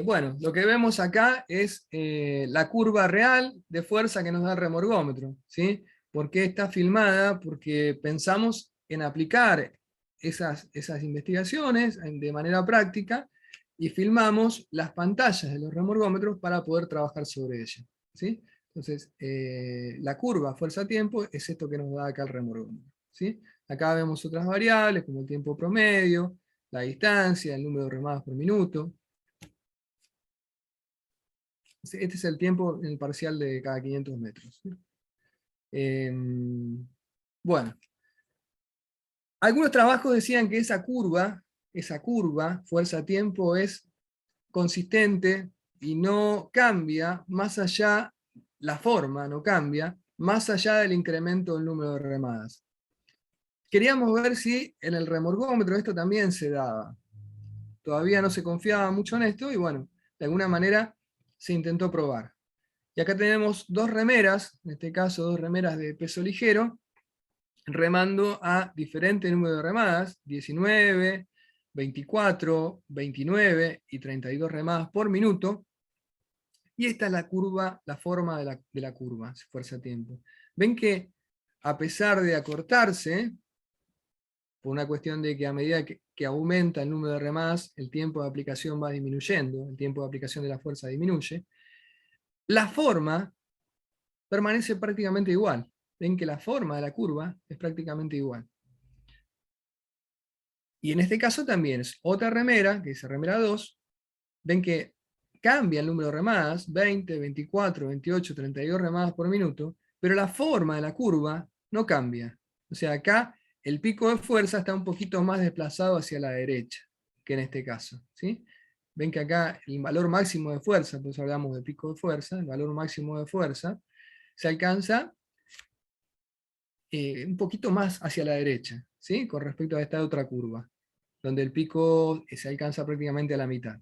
Bueno, lo que vemos acá es la curva real de fuerza que nos da el remorgómetro, ¿sí? ¿Por qué está filmada? Porque pensamos en aplicar esas investigaciones de manera práctica y filmamos las pantallas de los remorgómetros para poder trabajar sobre ellas, ¿sí? Entonces, la curva fuerza-tiempo es esto que nos da acá el remorgómetro, ¿sí? Acá vemos otras variables como el tiempo promedio, la distancia, el número de remadas por minuto. Este es el tiempo en el parcial de cada 500 metros. Bueno, algunos trabajos decían que esa curva, fuerza-tiempo, es consistente y no cambia más allá, la forma no cambia, más allá del incremento del número de remadas. Queríamos ver si en el remorgómetro esto también se daba. Todavía no se confiaba mucho en esto y bueno, de alguna manera se intentó probar. Y acá tenemos dos remeras, en este caso dos remeras de peso ligero, remando a diferente número de remadas, 19, 24, 29 y 32 remadas por minuto. Y esta es la curva, la forma de la curva, fuerza-tiempo. Ven que a pesar de acortarse, por una cuestión de que a medida que aumenta el número de remadas, el tiempo de aplicación va disminuyendo, el tiempo de aplicación de la fuerza disminuye, la forma permanece prácticamente igual. Ven que la forma de la curva es prácticamente igual. Y en este caso también es otra remera, que dice remera 2, ven que cambia el número de remadas, 20, 24, 28, 32 remadas por minuto, pero la forma de la curva no cambia. O sea, acá el pico de fuerza está un poquito más desplazado hacia la derecha, que en este caso. ¿Sí? Ven que acá el valor máximo de fuerza, por eso hablamos de pico de fuerza, el valor máximo de fuerza, se alcanza un poquito más hacia la derecha, ¿sí? Con respecto a esta otra curva, donde el pico se alcanza prácticamente a la mitad.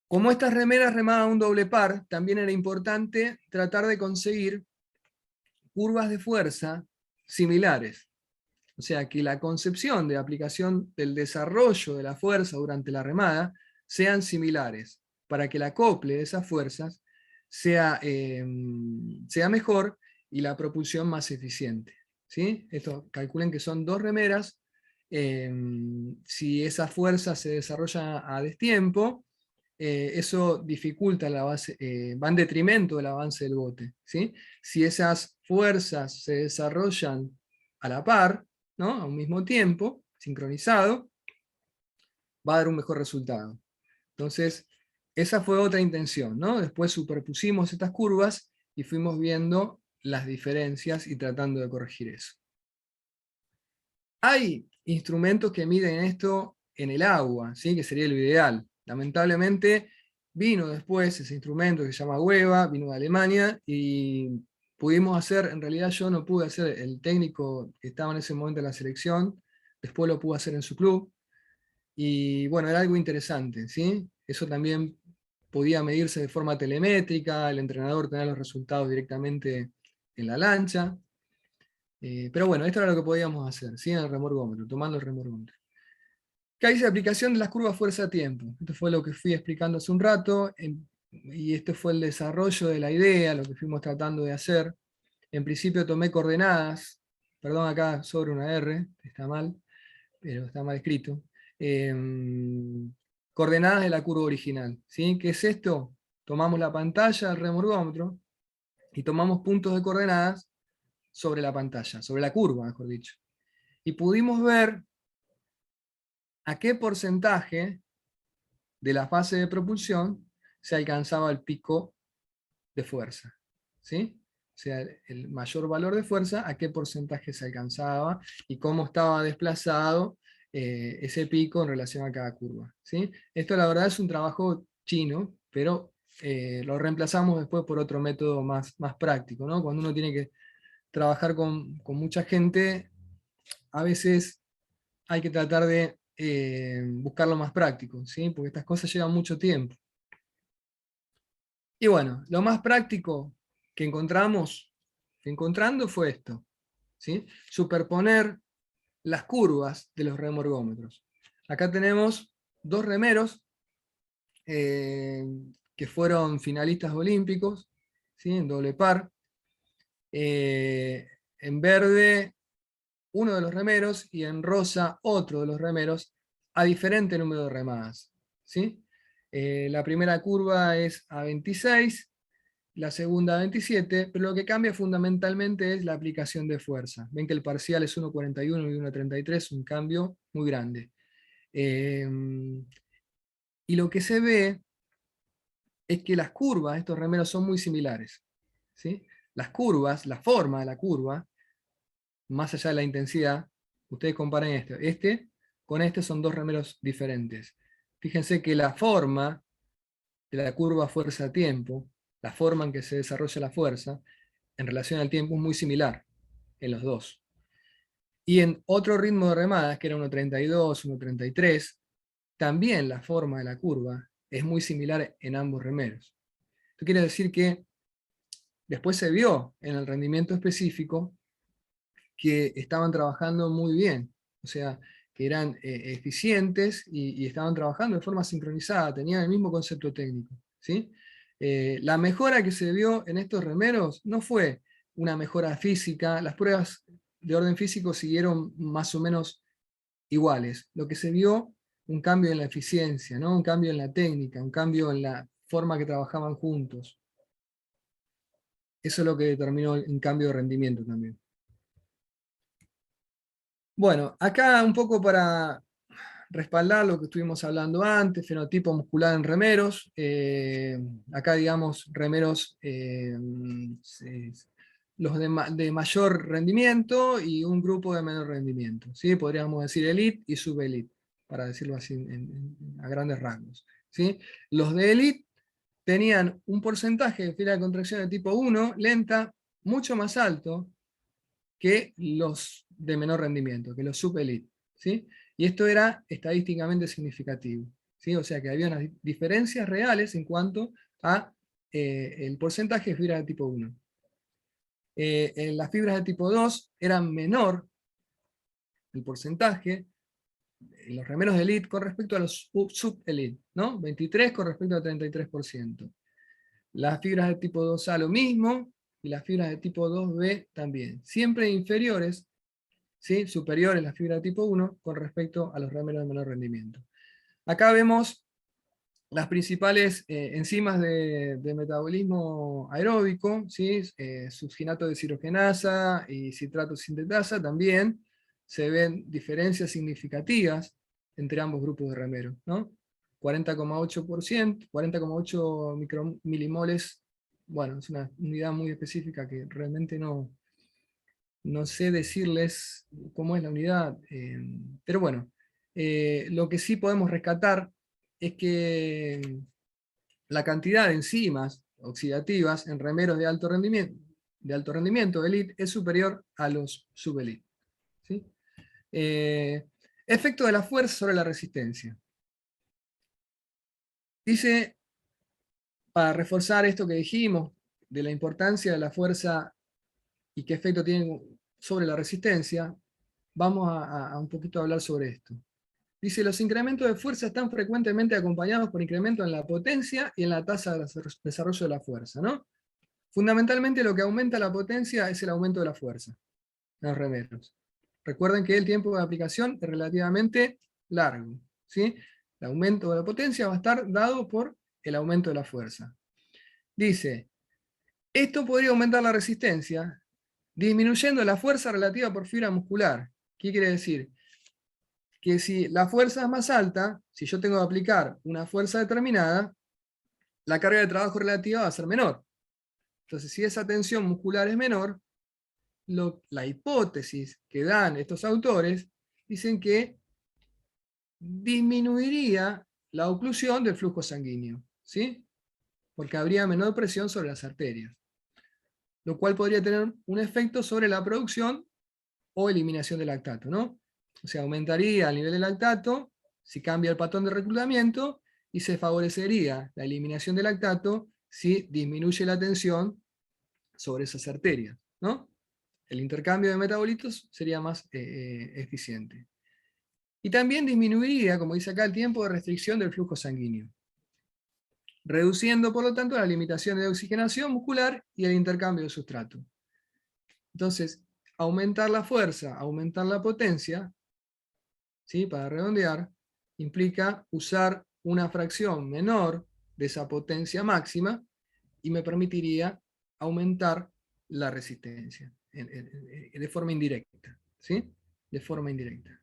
Como estas remeras remaban un doble par, también era importante tratar de conseguir curvas de fuerza similares. O sea, que la concepción de aplicación del desarrollo de la fuerza durante la remada sean similares, para que el acople de esas fuerzas sea mejor y la propulsión más eficiente. ¿Sí? Esto, calculen que son dos remeras. Si esa fuerza se desarrolla a destiempo, eso dificulta el avance, va en detrimento del avance del bote. ¿Sí? Si esas fuerzas se desarrollan a la par, ¿no? A un mismo tiempo, sincronizado, va a dar un mejor resultado. Entonces, esa fue otra intención, ¿no? Después superpusimos estas curvas y fuimos viendo las diferencias y tratando de corregir eso. Hay instrumentos que miden esto en el agua, ¿sí? Que sería lo ideal. Lamentablemente vino después ese instrumento que se llama Weva, vino de Alemania, y pudimos hacer, en realidad yo no pude hacer, el técnico que estaba en ese momento en la selección, después lo pudo hacer en su club, y bueno, era algo interesante, ¿sí? Eso también podía medirse de forma telemétrica, el entrenador tenía los resultados directamente en la lancha, pero bueno, esto era lo que podíamos hacer, ¿sí? En el remorgómetro, tomando el remorgómetro. Acá dice aplicación de las curvas fuerza-tiempo. Esto fue lo que fui explicando hace un rato, y este fue el desarrollo de la idea, lo que fuimos tratando de hacer. En principio tomé coordenadas, perdón acá sobre una R, está mal, pero está mal escrito. Coordenadas de la curva original. ¿Sí? ¿Qué es esto? Tomamos la pantalla del remorgómetro y tomamos puntos de coordenadas sobre la pantalla, sobre la curva, mejor dicho. Y pudimos ver a qué porcentaje de la fase de propulsión se alcanzaba el pico de fuerza. ¿Sí? O sea, el mayor valor de fuerza, a qué porcentaje se alcanzaba y cómo estaba desplazado ese pico en relación a cada curva. ¿Sí? Esto la verdad es un trabajo chino, pero lo reemplazamos después por otro método más práctico, ¿no? Cuando uno tiene que trabajar con mucha gente, a veces hay que tratar de buscar lo más práctico, ¿sí? Porque estas cosas llevan mucho tiempo. Y bueno, lo más práctico que encontrando fue esto, ¿sí? Superponer las curvas de los remorgómetros. Acá tenemos dos remeros que fueron finalistas olímpicos, ¿sí? En doble par. En verde, uno de los remeros, y en rosa, otro de los remeros, a diferente número de remadas. ¿Sí? La primera curva es a 26, la segunda a 27, pero lo que cambia fundamentalmente es la aplicación de fuerza. Ven que el parcial es 1,41 y 1,33, un cambio muy grande. Eh, y lo que se ve es que las curvas de estos remeros son muy similares, ¿sí? Las curvas, la forma de la curva, más allá de la intensidad, ustedes comparen este con este, son dos remeros diferentes. Fíjense que la forma de la curva fuerza-tiempo, la forma en que se desarrolla la fuerza, en relación al tiempo es muy similar en los dos. Y en otro ritmo de remadas, que era 1.32, 1.33, también la forma de la curva es muy similar en ambos remeros. Esto quiere decir que después se vio en el rendimiento específico que estaban trabajando muy bien, o sea, que eran eficientes y estaban trabajando de forma sincronizada, tenían el mismo concepto técnico, ¿sí? La mejora que se vio en estos remeros no fue una mejora física, las pruebas de orden físico siguieron más o menos iguales. Lo que se vio, un cambio en la eficiencia, ¿no? Un cambio en la técnica, un cambio en la forma que trabajaban juntos. Eso es lo que determinó un cambio de rendimiento también. Bueno, acá un poco para respaldar lo que estuvimos hablando antes, fenotipo muscular en remeros. Acá, digamos, remeros, los de mayor rendimiento y un grupo de menor rendimiento. ¿Sí? Podríamos decir elite y subelite, para decirlo así a grandes rasgos. ¿Sí? Los de elite tenían un porcentaje de fila de contracción de tipo 1, lenta, mucho más alto que los de menor rendimiento, que los subelite, ¿sí? Y esto era estadísticamente significativo, ¿sí? O sea que había unas diferencias reales en cuanto a el porcentaje de fibras de tipo 1. En las fibras de tipo 2 eran menor el porcentaje en los remeros de elite con respecto a los sub-elite, ¿no? 23 con respecto al 33%. Las fibras de tipo 2A lo mismo, y las fibras de tipo 2B también. Siempre inferiores, ¿sí? Superiores las fibras de tipo 1 con respecto a los remeros de menor rendimiento. Acá vemos las principales enzimas de metabolismo aeróbico, ¿sí? Succinato de deshidrogenasa y citrato sintetasa también. Se ven diferencias significativas entre ambos grupos de remeros, ¿no? 40,8%, 40,8 micromilimoles, bueno, es una unidad muy específica que realmente no sé decirles cómo es la unidad, pero bueno, lo que sí podemos rescatar es que la cantidad de enzimas oxidativas en remeros de alto rendimiento elite es superior a los subelite. ¿Sí? Efecto de la fuerza sobre la resistencia. Dice, para reforzar esto que dijimos, de la importancia de la fuerza y qué efecto tiene sobre la resistencia, vamos a un poquito a hablar sobre esto. Dice, los incrementos de fuerza están frecuentemente acompañados por incremento en la potencia y en la tasa de desarrollo de la fuerza, ¿no? Fundamentalmente lo que aumenta la potencia es el aumento de la fuerza en los remeros. Recuerden que el tiempo de aplicación es relativamente largo, ¿sí? El aumento de la potencia va a estar dado por el aumento de la fuerza. Dice, esto podría aumentar la resistencia disminuyendo la fuerza relativa por fibra muscular. ¿Qué quiere decir? Que si la fuerza es más alta, si yo tengo que aplicar una fuerza determinada, la carga de trabajo relativa va a ser menor. Entonces, si esa tensión muscular es menor, la hipótesis que dan estos autores dicen que disminuiría la oclusión del flujo sanguíneo, ¿sí? Porque habría menor presión sobre las arterias, lo cual podría tener un efecto sobre la producción o eliminación del lactato, ¿no? O sea, aumentaría el nivel de lactato si cambia el patrón de reclutamiento y se favorecería la eliminación del lactato si disminuye la tensión sobre esas arterias, ¿no? El intercambio de metabolitos sería más eficiente. Y también disminuiría, como dice acá, el tiempo de restricción del flujo sanguíneo, reduciendo por lo tanto la limitación de oxigenación muscular y el intercambio de sustrato. Entonces, aumentar la fuerza, aumentar la potencia, ¿sí? Para redondear, implica usar una fracción menor de esa potencia máxima y me permitiría aumentar la resistencia de forma indirecta, ¿sí? De forma indirecta.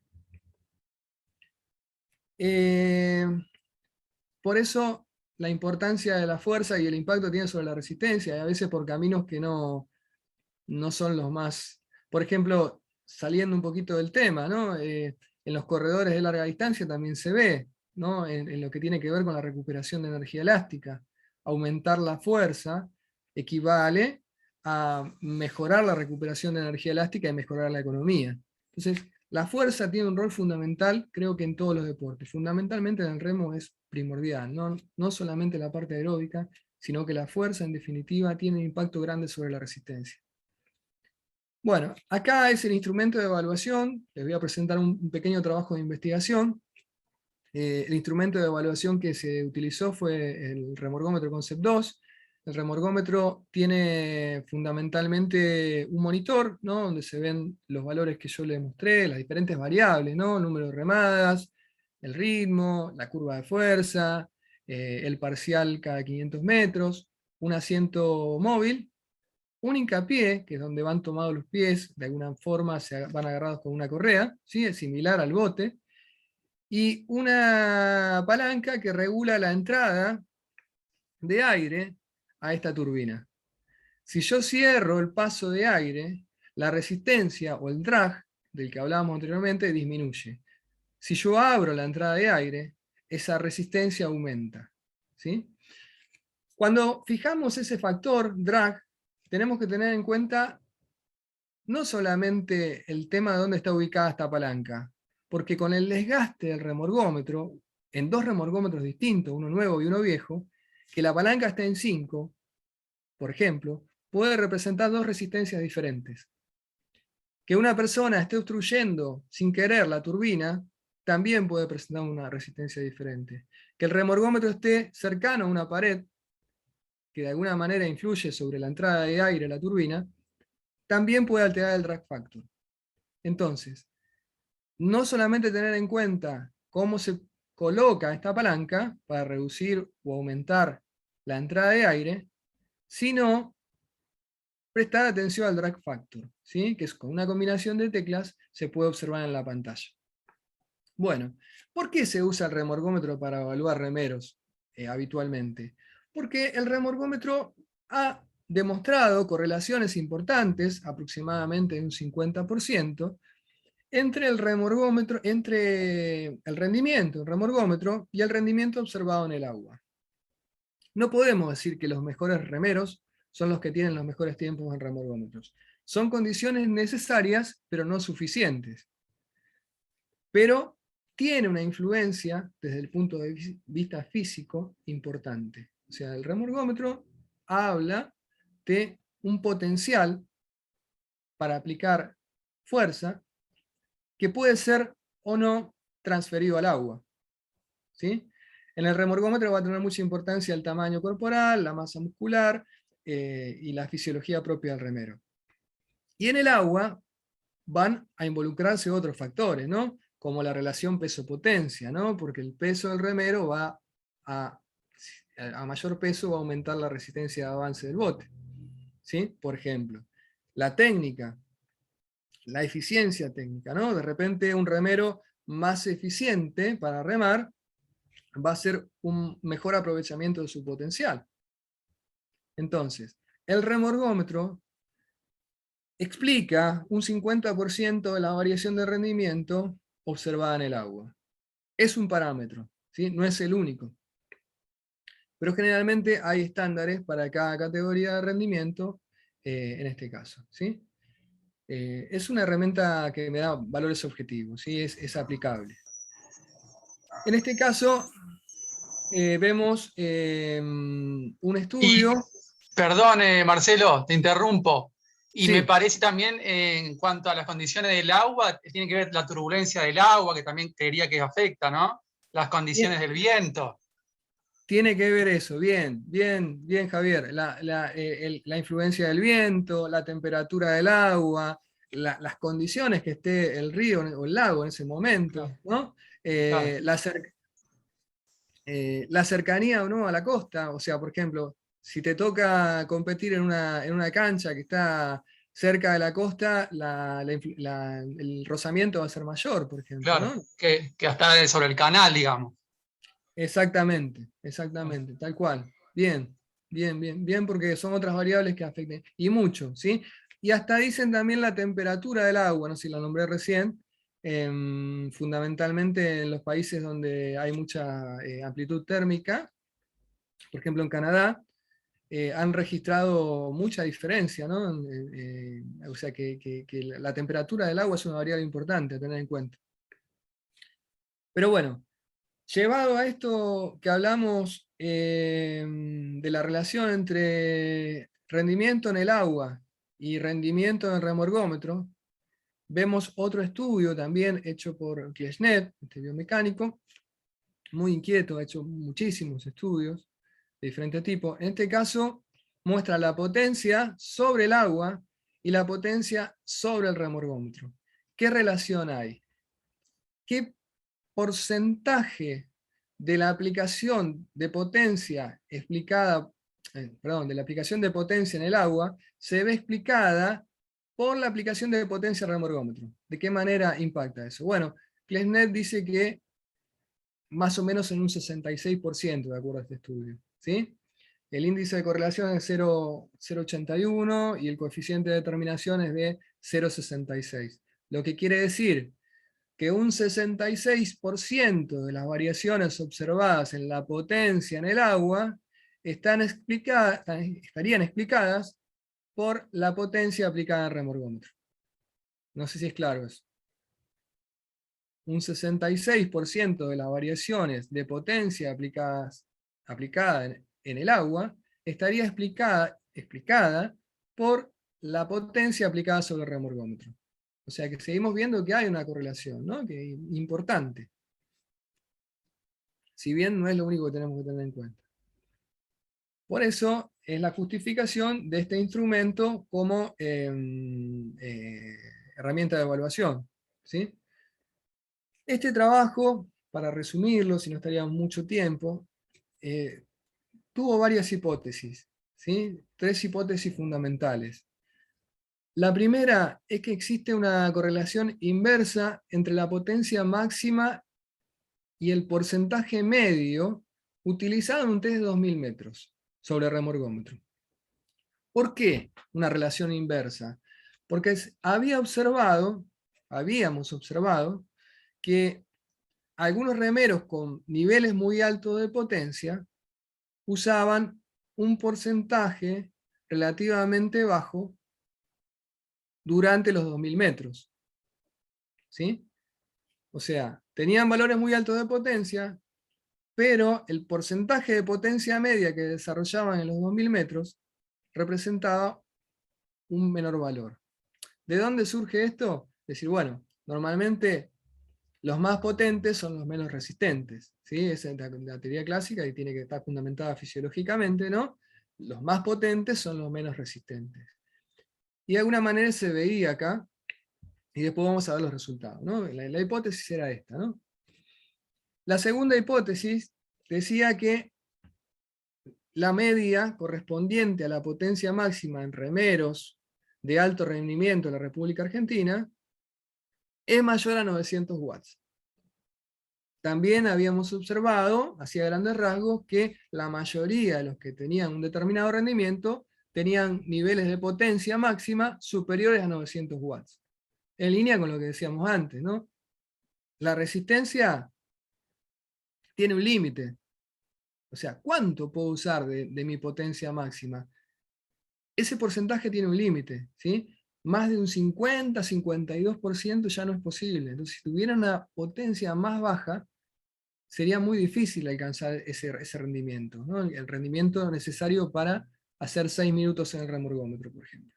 Eh, por eso la importancia de la fuerza y el impacto que tiene sobre la resistencia, y a veces por caminos que no son los más... Por ejemplo, saliendo un poquito del tema, ¿no? En los corredores de larga distancia también se ve, ¿no? En lo que tiene que ver con la recuperación de energía elástica. Aumentar la fuerza equivale a mejorar la recuperación de energía elástica y mejorar la economía. Entonces, la fuerza tiene un rol fundamental, creo que en todos los deportes. Fundamentalmente en el remo es primordial, no solamente la parte aeróbica, sino que la fuerza, en definitiva, tiene un impacto grande sobre la resistencia. Bueno, acá es el instrumento de evaluación. Les voy a presentar un pequeño trabajo de investigación. El instrumento de evaluación que se utilizó fue el remorgómetro Concept 2. El remorgómetro tiene fundamentalmente un monitor, ¿no? Donde se ven los valores que yo les mostré, las diferentes variables, ¿no? El número de remadas, el ritmo, la curva de fuerza, el parcial cada 500 metros, un asiento móvil, un hincapié, que es donde van tomados los pies, de alguna forma se van agarrados con una correa, ¿sí? Es similar al bote, y una palanca que regula la entrada de aire a esta turbina. Si yo cierro el paso de aire, la resistencia o el drag, del que hablábamos anteriormente, disminuye. Si yo abro la entrada de aire, esa resistencia aumenta, ¿sí? Cuando fijamos ese factor drag, tenemos que tener en cuenta no solamente el tema de dónde está ubicada esta palanca, porque con el desgaste del remorgómetro, en dos remorgómetros distintos, uno nuevo y uno viejo, que la palanca esté en 5, por ejemplo, puede representar dos resistencias diferentes. Que una persona esté obstruyendo sin querer la turbina, también puede presentar una resistencia diferente. Que el remorgómetro esté cercano a una pared, que de alguna manera influye sobre la entrada de aire a la turbina, también puede alterar el drag factor. Entonces, no solamente tener en cuenta cómo se coloca esta palanca para reducir o aumentar la entrada de aire, sino prestar atención al drag factor, ¿sí? Que es con una combinación de teclas se puede observar en la pantalla. Bueno, ¿por qué se usa el remorgómetro para evaluar remeros habitualmente? Porque el remorgómetro ha demostrado correlaciones importantes, aproximadamente un 50%, entre el remorgómetro, entre el rendimiento del remorgómetro y el rendimiento observado en el agua. No podemos decir que los mejores remeros son los que tienen los mejores tiempos en remorgómetros. Son condiciones necesarias, pero no suficientes. Pero tiene una influencia desde el punto de vista físico importante. O sea, el remorgómetro habla de un potencial para aplicar fuerza que puede ser o no transferido al agua, ¿sí? En el remorgómetro va a tener mucha importancia el tamaño corporal, la masa muscular y la fisiología propia del remero. Y en el agua van a involucrarse otros factores, ¿no? Como la relación peso-potencia, ¿no? Porque el peso del remero va a mayor peso va a aumentar la resistencia de avance del bote, ¿sí? Por ejemplo, la técnica, la eficiencia técnica, ¿no? De repente un remero más eficiente para remar va a ser un mejor aprovechamiento de su potencial. Entonces, el remorgómetro explica un 50% de la variación de rendimiento observada en el agua. Es un parámetro, ¿sí? No es el único. Pero generalmente hay estándares para cada categoría de rendimiento en este caso, ¿sí? Es una herramienta que me da valores objetivos, ¿sí? Es aplicable. En este caso, vemos un estudio. Perdón, Marcelo, te interrumpo. Y me Sí, parece también, en cuanto a las condiciones del agua, tiene que ver la turbulencia del agua, que también creería que afecta, ¿no? Las condiciones del viento. tiene que ver eso, bien, bien, bien, Javier. La influencia del viento, la temperatura del agua, las condiciones que esté el río o el lago en ese momento, ¿no? Claro. La cercanía o no a la costa, o sea, por ejemplo, si te toca competir en una cancha que está cerca de la costa el rozamiento va a ser mayor, por ejemplo, Claro, ¿no? que hasta sobre el canal, digamos. Exactamente, exactamente, tal cual. Bien, bien, bien, bien, porque son otras variables que afecten, y mucho, ¿sí? Y hasta dicen también la temperatura del agua, no sé si la nombré recién, fundamentalmente en los países donde hay mucha amplitud térmica, por ejemplo en Canadá, han registrado mucha diferencia, ¿no? O sea que la temperatura del agua es una variable importante a tener en cuenta. Pero bueno, llevado a esto que hablamos de la relación entre rendimiento en el agua y rendimiento en el remorgómetro, vemos otro estudio también hecho por Kleshnet, este biomecánico, muy inquieto, ha hecho muchísimos estudios de diferentes tipos. En este caso, muestra la potencia sobre el agua y la potencia sobre el remorgómetro. ¿Qué relación hay? ¿Qué porcentaje de la aplicación de potencia explicada, de la aplicación de potencia en el agua se ve explicada por la aplicación de potencia al remorgómetro? ¿De qué manera impacta eso? Bueno, Kleshnet dice que más o menos en un 66%, de acuerdo a este estudio, ¿sí? El índice de correlación es 0,81 y el coeficiente de determinación es de 0,66. Lo que quiere decir que un 66% de las variaciones observadas en la potencia en el agua estarían explicadas por la potencia aplicada al remorgómetro. No sé si es claro eso. Un 66% de las variaciones de potencia aplicada en el agua estaría explicada por la potencia aplicada sobre el remorgómetro. O sea que seguimos viendo que hay una correlación, ¿no? Que es importante. Si bien no es lo único que tenemos que tener en cuenta. Por eso es la justificación de este instrumento como herramienta de evaluación, ¿sí? Este trabajo, para resumirlo, si no estaríamos mucho tiempo, tuvo varias hipótesis, ¿sí? 3 hipótesis fundamentales. La primera es que existe una correlación inversa entre la potencia máxima y el porcentaje medio utilizado en un test de 2000 metros sobre remorgómetro. ¿Por qué una relación inversa? Porque habíamos observado que algunos remeros con niveles muy altos de potencia usaban un porcentaje relativamente bajo durante los 2000 metros. ¿Sí? O sea, tenían valores muy altos de potencia, pero el porcentaje de potencia media que desarrollaban en los 2000 metros representaba un menor valor. ¿De dónde surge esto? Es decir, bueno, normalmente los más potentes son los menos resistentes, ¿sí? Esa es la teoría clásica y tiene que estar fundamentada fisiológicamente, ¿no? Los más potentes son los menos resistentes. Y de alguna manera se veía acá, y después vamos a ver los resultados, ¿no? La hipótesis era esta, ¿no? La segunda hipótesis decía que la media correspondiente a la potencia máxima en remeros de alto rendimiento en la República Argentina es mayor a 900 watts. También habíamos observado, hacia grandes rasgos, que la mayoría de los que tenían un determinado rendimiento tenían niveles de potencia máxima superiores a 900 watts. En línea con lo que decíamos antes, ¿no? La resistencia tiene un límite. O sea, ¿cuánto puedo usar de mi potencia máxima? Ese porcentaje tiene un límite, ¿sí? Más de un 50-52% ya no es posible. Entonces, si tuviera una potencia más baja, sería muy difícil alcanzar ese rendimiento, ¿no? El rendimiento necesario para hacer 6 minutos en el remorgómetro, por ejemplo.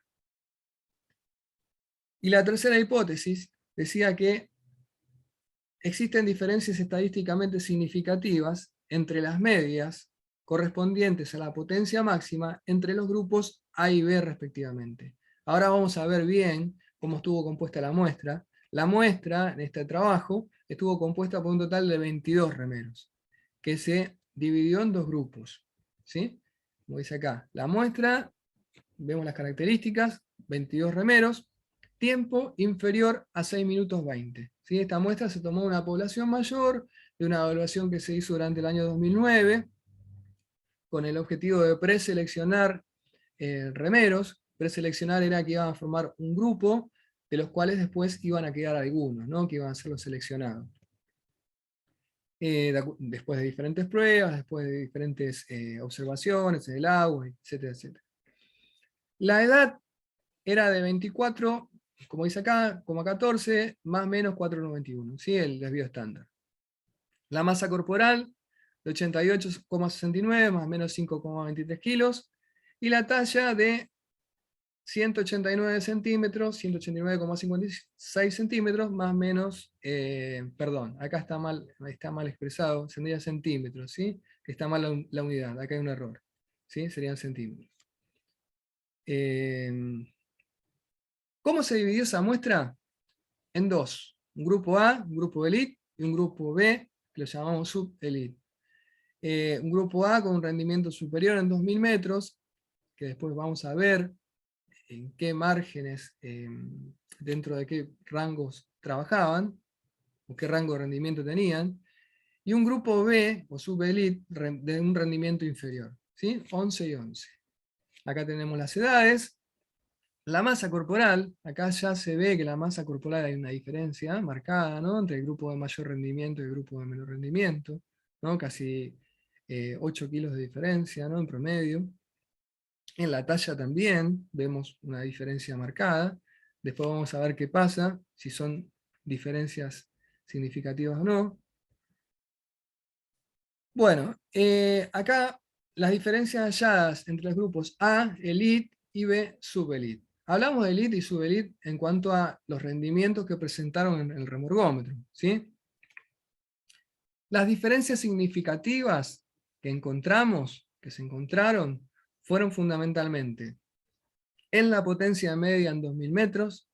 Y la tercera hipótesis decía que existen diferencias estadísticamente significativas entre las medias correspondientes a la potencia máxima entre los grupos A y B respectivamente. Ahora vamos a ver bien cómo estuvo compuesta la muestra. La muestra, en este trabajo, estuvo compuesta por un total de 22 remeros, que se dividió en 2 grupos, ¿sí? Como dice acá, la muestra, vemos las características, 22 remeros, tiempo inferior a 6 minutos 20. ¿Sí? Esta muestra se tomó de una población mayor, de una evaluación que se hizo durante el año 2009, con el objetivo de preseleccionar remeros. Preseleccionar era que iban a formar un grupo, de los cuales después iban a quedar algunos, ¿no? Que iban a ser los seleccionados. Después de diferentes pruebas, después de diferentes observaciones en el agua, etcétera, etcétera. La edad era de 24, como dice acá, 14, más o menos 4,91, ¿sí? El desvío estándar. La masa corporal de 88,69, más o menos 5,23 kilos, y la talla de 189 centímetros, 189,56 centímetros, más o menos, perdón, acá está mal expresado, serían centímetros, ¿sí? Está mal la unidad, acá hay un error, ¿sí? Serían centímetros. ¿Cómo se dividió esa muestra? En dos, un grupo A, un grupo elite, y un grupo B, que lo llamamos subelite. Un grupo A con un rendimiento superior en 2000 metros, que después vamos a ver en qué márgenes, dentro de qué rangos trabajaban, o qué rango de rendimiento tenían, y un grupo B, o subelite, de un rendimiento inferior, ¿sí? 11 y 11. Acá tenemos las edades. La masa corporal, acá ya se ve que la masa corporal hay una diferencia marcada, ¿no? Entre el grupo de mayor rendimiento y el grupo de menor rendimiento, ¿no? Casi 8 kilos de diferencia, ¿no? En promedio. En la talla también vemos una diferencia marcada. Después vamos a ver qué pasa, si son diferencias significativas o no. Bueno, acá las diferencias halladas entre los grupos A, elite, y B, subelite. Hablamos de elite y subelite en cuanto a los rendimientos que presentaron en el remorgómetro, ¿sí? Las diferencias significativas que encontramos, que se encontraron, fueron fundamentalmente en la potencia media en 2000 metros,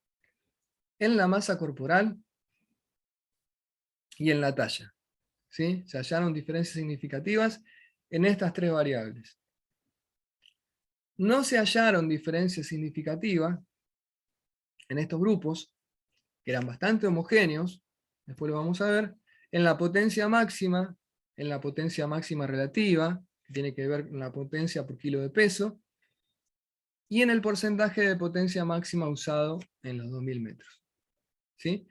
en la masa corporal y en la talla, ¿sí? Se hallaron diferencias significativas en estas tres variables. No se hallaron diferencias significativas en estos grupos, que eran bastante homogéneos, después lo vamos a ver, en la potencia máxima relativa, que tiene que ver con la potencia por kilo de peso, y en el porcentaje de potencia máxima usado en los 2000 metros. ¿Sí?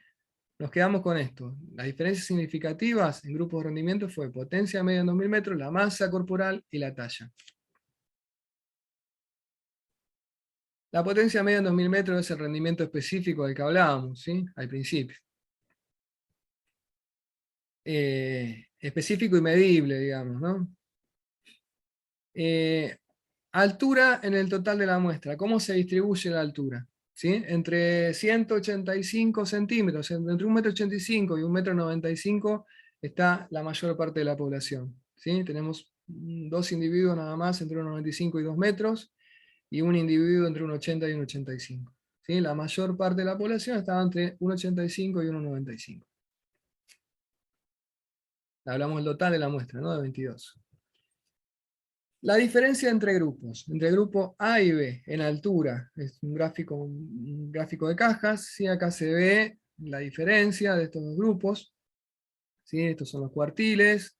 Nos quedamos con esto. Las diferencias significativas en grupos de rendimiento fue potencia media en 2000 metros, la masa corporal y la talla. La potencia media en 2000 metros es el rendimiento específico del que hablábamos, ¿sí? Al principio. Específico y medible, digamos, ¿no? Altura en el total de la muestra. ¿Cómo se distribuye la altura? ¿Sí? Entre 185 centímetros, entre 1,85 m y 1,95 m está la mayor parte de la población. ¿Sí? Tenemos dos individuos nada más entre 1,95 y 2 metros, y un individuo entre 1,80 y 1,85. ¿Sí? La mayor parte de la población estaba entre 1,85 y 1,95. Hablamos del total de la muestra, ¿no? De 22. La diferencia entre grupos, entre el grupo A y B, en altura, es un gráfico de cajas, ¿sí? Acá se ve la diferencia de estos dos grupos, ¿sí? Estos son los cuartiles,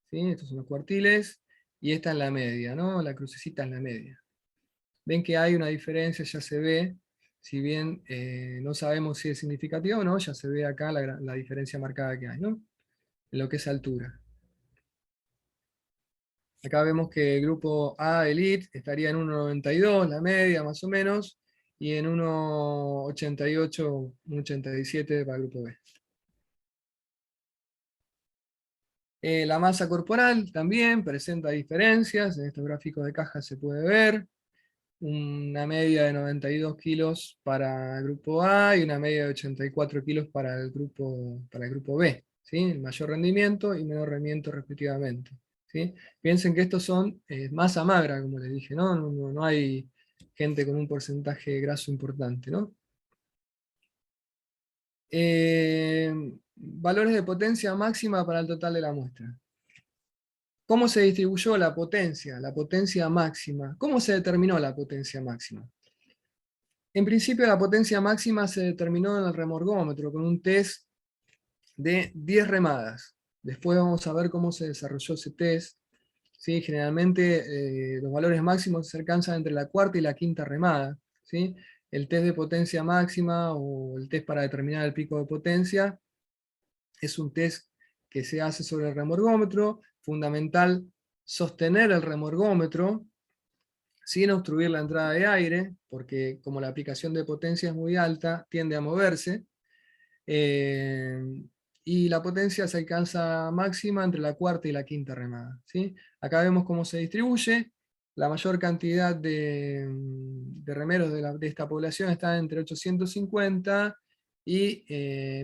¿sí? Estos son los cuartiles, y esta es la media, ¿no? La crucecita es la media. Ven que hay una diferencia, ya se ve, si bien no sabemos si es significativa o no, ya se ve acá la diferencia marcada que hay, ¿no? En lo que es altura. Acá vemos que el grupo A Elite estaría en 1,92, la media más o menos, y en 1,88, 1,87 para el grupo B. La masa corporal también presenta diferencias, en estos gráficos de caja se puede ver, una media de 92 kilos para el grupo A y una media de 84 kilos para el grupo B, ¿sí? Mayor rendimiento y menor rendimiento respectivamente. ¿Sí? Piensen que estos son masa magra, como les dije, ¿no? No hay gente con un porcentaje graso importante, ¿no? Valores de potencia máxima para el total de la muestra. ¿Cómo se distribuyó la potencia máxima? ¿Cómo se determinó la potencia máxima? En principio la potencia máxima se determinó en el remorgómetro con un test de 10 remadas. Después vamos a ver cómo se desarrolló ese test. ¿Sí? Generalmente los valores máximos se alcanzan entre la cuarta y la quinta remada. ¿Sí? El test de potencia máxima o el test para determinar el pico de potencia es un test que se hace sobre el remorgómetro, fundamental sostener el remorgómetro sin obstruir la entrada de aire, porque como la aplicación de potencia es muy alta, tiende a moverse, eh, y la potencia se alcanza máxima entre la cuarta y la quinta remada. ¿Sí? Acá vemos cómo se distribuye. La mayor cantidad de remeros de esta población está entre 850 y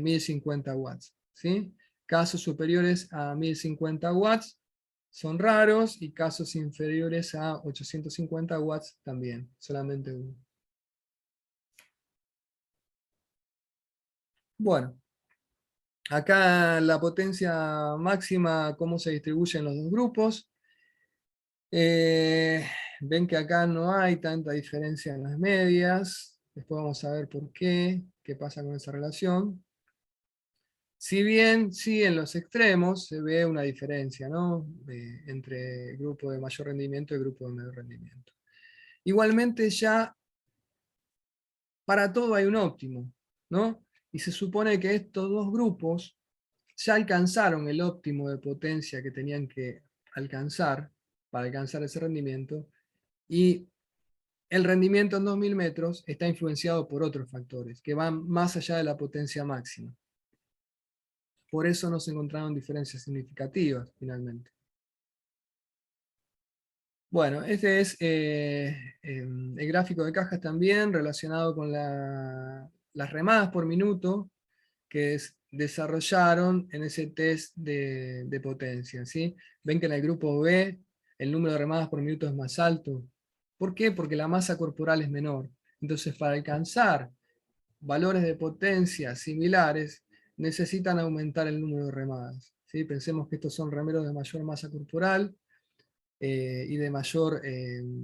1050 watts. ¿Sí? Casos superiores a 1050 watts son raros, y casos inferiores a 850 watts también, solamente uno. Bueno, acá la potencia máxima, cómo se distribuye en los dos grupos. Ven que acá no hay tanta diferencia en las medias. Después vamos a ver por qué pasa con esa relación. Si bien, sí, en los extremos se ve una diferencia, ¿no? Entre el grupo de mayor rendimiento y el grupo de menor rendimiento. Igualmente ya para todo hay un óptimo, ¿no? Y se supone que estos dos grupos ya alcanzaron el óptimo de potencia que tenían que alcanzar para alcanzar ese rendimiento, y el rendimiento en 2000 metros está influenciado por otros factores que van más allá de la potencia máxima. Por eso no se encontraron diferencias significativas finalmente. Bueno, este es el gráfico de cajas también relacionado con las remadas por minuto que desarrollaron en ese test de potencia. ¿Sí? Ven que en el grupo B el número de remadas por minuto es más alto. ¿Por qué? Porque la masa corporal es menor. Entonces, para alcanzar valores de potencia similares, necesitan aumentar el número de remadas. ¿Sí? Pensemos que estos son remeros de mayor masa corporal y de mayor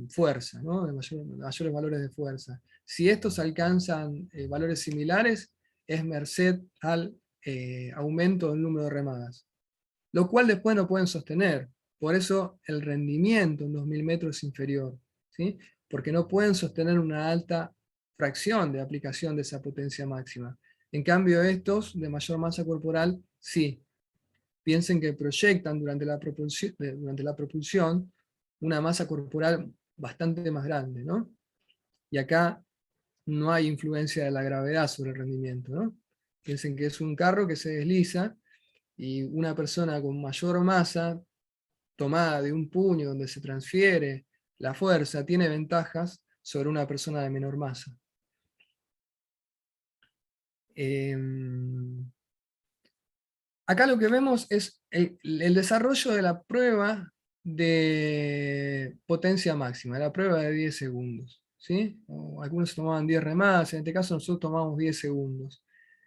fuerza, ¿no? De mayores valores de fuerza. Si estos alcanzan valores similares, es merced al aumento del número de remadas, lo cual después no pueden sostener. Por eso el rendimiento en 2000 metros es inferior, ¿sí? Porque no pueden sostener una alta fracción de aplicación de esa potencia máxima. En cambio estos, de mayor masa corporal, sí. Piensen que proyectan durante la propulsión una masa corporal bastante más grande, ¿no? Y acá no hay influencia de la gravedad sobre el rendimiento, ¿no? Piensen que es un carro que se desliza, y una persona con mayor masa, tomada de un puño donde se transfiere la fuerza, tiene ventajas sobre una persona de menor masa. Acá lo que vemos es el desarrollo de la prueba de potencia máxima, la prueba de 10 segundos. ¿Sí? Algunos tomaban 10 remadas, en este caso nosotros tomamos 10 segundos.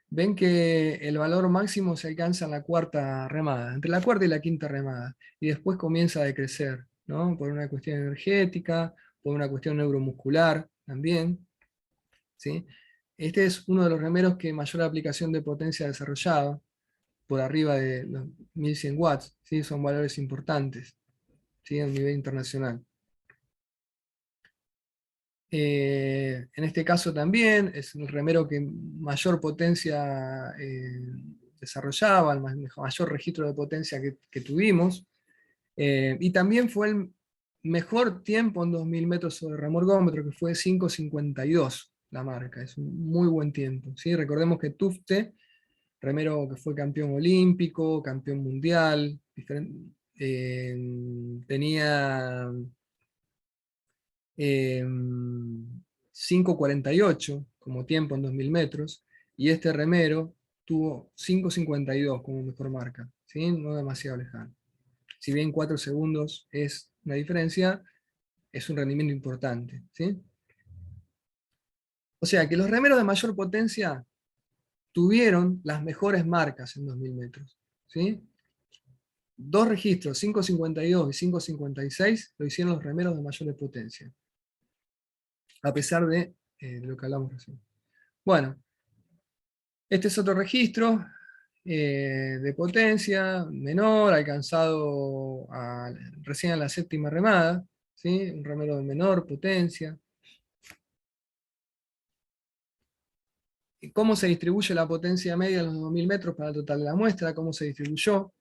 Ven que el valor máximo se alcanza en la cuarta remada, entre la cuarta y la quinta remada, y después comienza a decrecer, ¿no? Por una cuestión energética, por una cuestión neuromuscular también. ¿Sí? Este es uno de los remeros que mayor aplicación de potencia ha desarrollado, por arriba de los 1100 watts, ¿sí? Son valores importantes, ¿sí? A nivel internacional. En este caso también es el remero que mayor potencia desarrollaba, el mayor registro de potencia que tuvimos, y también fue el mejor tiempo en 2000 metros sobre remorgómetro, que fue 5.52 la marca, es un muy buen tiempo. ¿Sí? Recordemos que Tufte, remero que fue campeón olímpico, campeón mundial, tenía 5.48 como tiempo en 2000 metros, y este remero tuvo 5.52 como mejor marca, ¿sí? No demasiado lejano. Si bien 4 segundos es una diferencia, es un rendimiento importante. ¿Sí? O sea que los remeros de mayor potencia tuvieron las mejores marcas en 2000 metros. ¿Sí? Dos registros, 5.52 y 5.56, lo hicieron los remeros de mayor potencia, a pesar de de lo que hablamos recién. Bueno, este es otro registro de potencia menor, alcanzado recién a la séptima remada, ¿sí? Un remero de menor potencia. ¿Y cómo se distribuye la potencia media en los 2000 metros para el total de la muestra? ¿Cómo se distribuyó?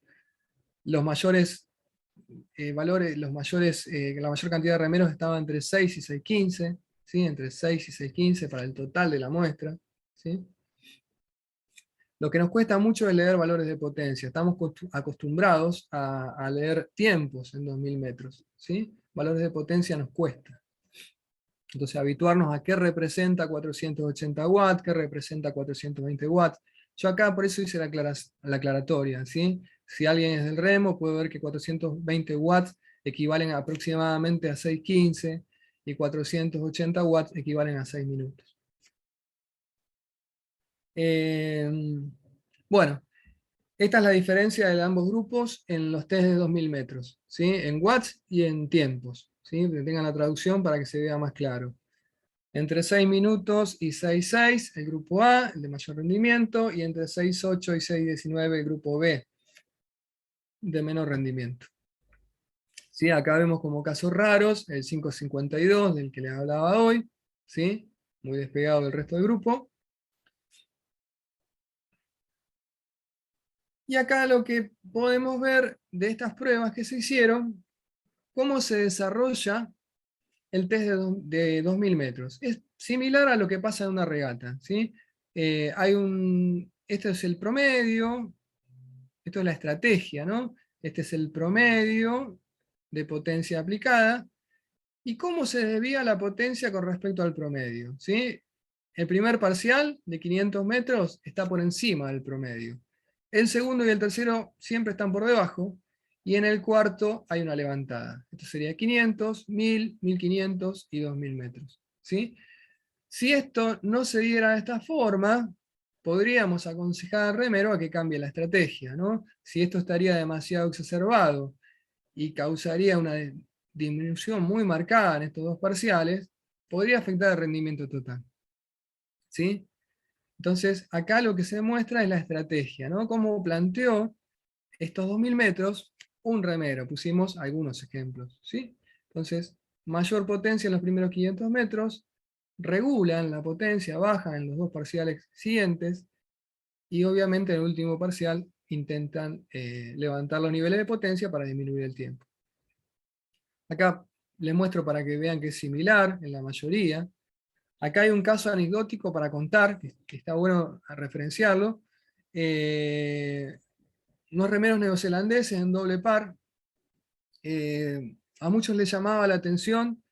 Los mayores valores, la mayor cantidad de remeros estaba entre 6 y 615, ¿sí? Entre 6 y 615 para el total de la muestra, ¿sí? Lo que nos cuesta mucho es leer valores de potencia. Estamos acostumbrados a leer tiempos en 2000 metros, ¿sí? Valores de potencia nos cuesta. Entonces, habituarnos a qué representa 480 watts, qué representa 420 watts. Yo acá por eso hice la aclaratoria, ¿sí? Si alguien es del remo, puede ver que 420 watts equivalen aproximadamente a 6:15 y 480 watts equivalen a 6 minutos. Bueno, esta es la diferencia de ambos grupos en los test de 2000 metros, ¿sí? En watts y en tiempos, ¿sí? Que tengan la traducción para que se vea más claro. Entre 6 minutos y 6:6 el grupo A, el de mayor rendimiento, y entre 6:8 y 6:19 el grupo B, de menor rendimiento. ¿Sí? Acá vemos como casos raros el 5:52 del que les hablaba hoy, ¿sí? Muy despegado del resto del grupo. Y acá lo que podemos ver de estas pruebas que se hicieron, cómo se desarrolla el test de 2000 metros. Es similar a lo que pasa en una regata, ¿sí? Este es el promedio, esto es la estrategia, ¿no? Este es el promedio de potencia aplicada, y cómo se desvía la potencia con respecto al promedio, ¿sí? El primer parcial de 500 metros está por encima del promedio. El segundo y el tercero siempre están por debajo, y en el cuarto hay una levantada. Esto sería 500, 1000, 1500 y 2000 metros, ¿sí? Si esto no se diera de esta forma, podríamos aconsejar al remero a que cambie la estrategia, ¿no? Si esto estaría demasiado exacerbado y causaría una disminución muy marcada en estos dos parciales, podría afectar el rendimiento total, ¿sí? Entonces, acá lo que se demuestra es la estrategia, ¿no? Cómo planteó estos 2000 metros un remero. Pusimos algunos ejemplos, ¿sí? Entonces, mayor potencia en los primeros 500 metros, regulan la potencia, bajan en los dos parciales siguientes, y obviamente en el último parcial intentan levantar los niveles de potencia para disminuir el tiempo. Acá les muestro para que vean que es similar en la mayoría. Acá hay un caso anecdótico para contar, que está bueno a referenciarlo. Unos remeros neozelandeses en doble par. A muchos les llamaba la atención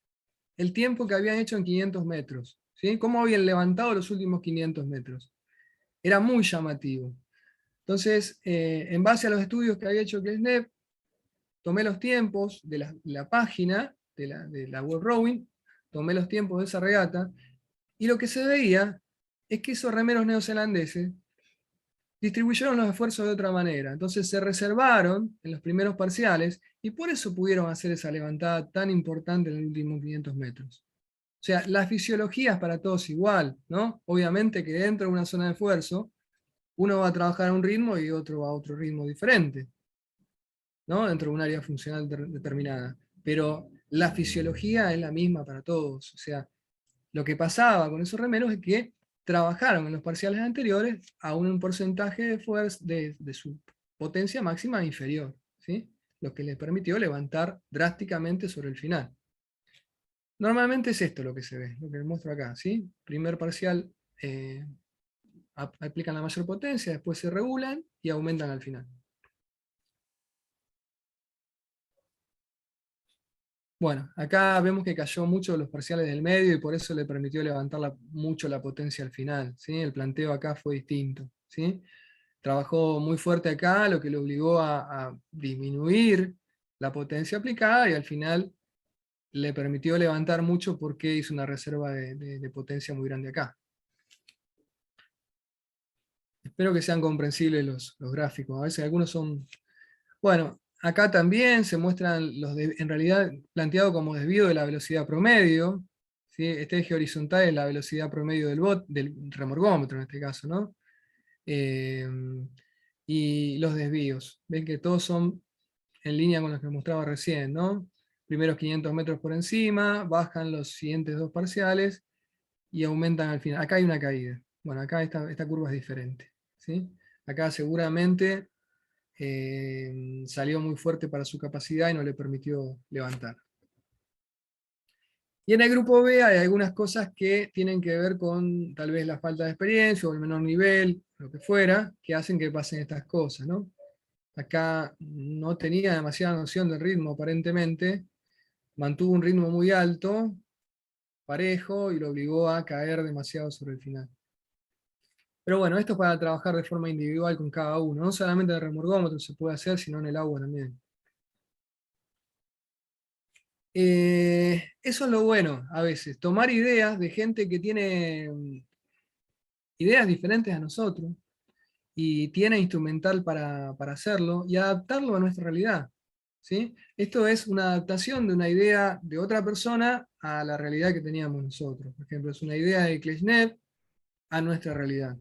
el tiempo que habían hecho en 500 metros. ¿Sí? Cómo habían levantado los últimos 500 metros. Era muy llamativo. Entonces, en base a los estudios que había hecho Klesnev, tomé los tiempos de la página, de la web rowing, tomé los tiempos de esa regata, y lo que se veía es que esos remeros neozelandeses distribuyeron los esfuerzos de otra manera. Entonces se reservaron en los primeros parciales, y por eso pudieron hacer esa levantada tan importante en los últimos 500 metros. O sea, la fisiología es para todos igual, ¿no? Obviamente que dentro de una zona de esfuerzo, uno va a trabajar a un ritmo y otro va a otro ritmo diferente, ¿no? Dentro de un área funcional determinada. Pero la fisiología es la misma para todos. O sea, lo que pasaba con esos remeros es que trabajaron en los parciales anteriores a un porcentaje de fuerza de su potencia máxima inferior, ¿sí? Lo que les permitió levantar drásticamente sobre el final. Normalmente es esto lo que se ve, lo que les muestro acá, ¿sí? Primer parcial aplican la mayor potencia, después se regulan y aumentan al final. Bueno, acá vemos que cayó mucho los parciales del medio y por eso le permitió levantar mucho la potencia al final, ¿sí? El planteo acá fue distinto, ¿sí? Trabajó muy fuerte acá, lo que le obligó a disminuir la potencia aplicada, y al final le permitió levantar mucho porque hizo una reserva de potencia muy grande acá. Espero que sean comprensibles los gráficos, a veces algunos son... Bueno, acá también se muestran en realidad planteado como desvío de la velocidad promedio, ¿sí? Este eje horizontal es la velocidad promedio del remorgómetro en este caso, ¿no? Y los desvíos. Ven que todos son en línea con los que mostraba recién, ¿no? Primeros 500 metros por encima, bajan los siguientes dos parciales y aumentan al final. Acá hay una caída. Bueno, acá esta curva es diferente, ¿sí? Acá seguramente salió muy fuerte para su capacidad y no le permitió levantar. Y en el grupo B hay algunas cosas que tienen que ver con tal vez la falta de experiencia o el menor nivel, lo que fuera, que hacen que pasen estas cosas, ¿no? Acá no tenía demasiada noción del ritmo aparentemente, mantuvo un ritmo muy alto, parejo, y lo obligó a caer demasiado sobre el final. Pero bueno, esto es para trabajar de forma individual con cada uno, no solamente en el remorgómetro se puede hacer, sino en el agua también. Eso es lo bueno, a veces, tomar ideas de gente que tiene ideas diferentes a nosotros, y tiene instrumental para hacerlo, y adaptarlo a nuestra realidad, ¿sí? Esto es una adaptación de una idea de otra persona a la realidad que teníamos nosotros. Por ejemplo, es una idea de Kleshnev a nuestra realidad.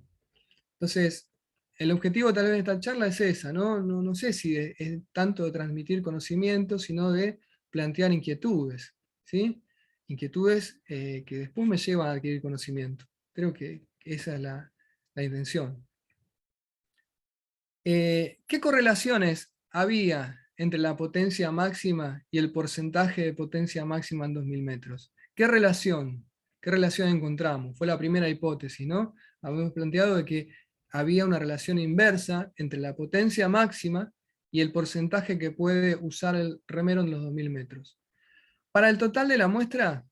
Entonces, el objetivo tal vez de esta charla es esa, ¿no? No sé si es tanto de transmitir conocimiento, sino de plantear inquietudes, ¿sí? Inquietudes que después me llevan a adquirir conocimiento. Creo que esa es la intención. ¿Qué correlaciones había entre la potencia máxima y el porcentaje de potencia máxima en 2000 metros? ¿Qué relación? ¿Qué relación encontramos? Fue la primera hipótesis, ¿no? Habíamos planteado de que había una relación inversa entre la potencia máxima y el porcentaje que puede usar el remero en los 2000 metros. Para el total de la muestra,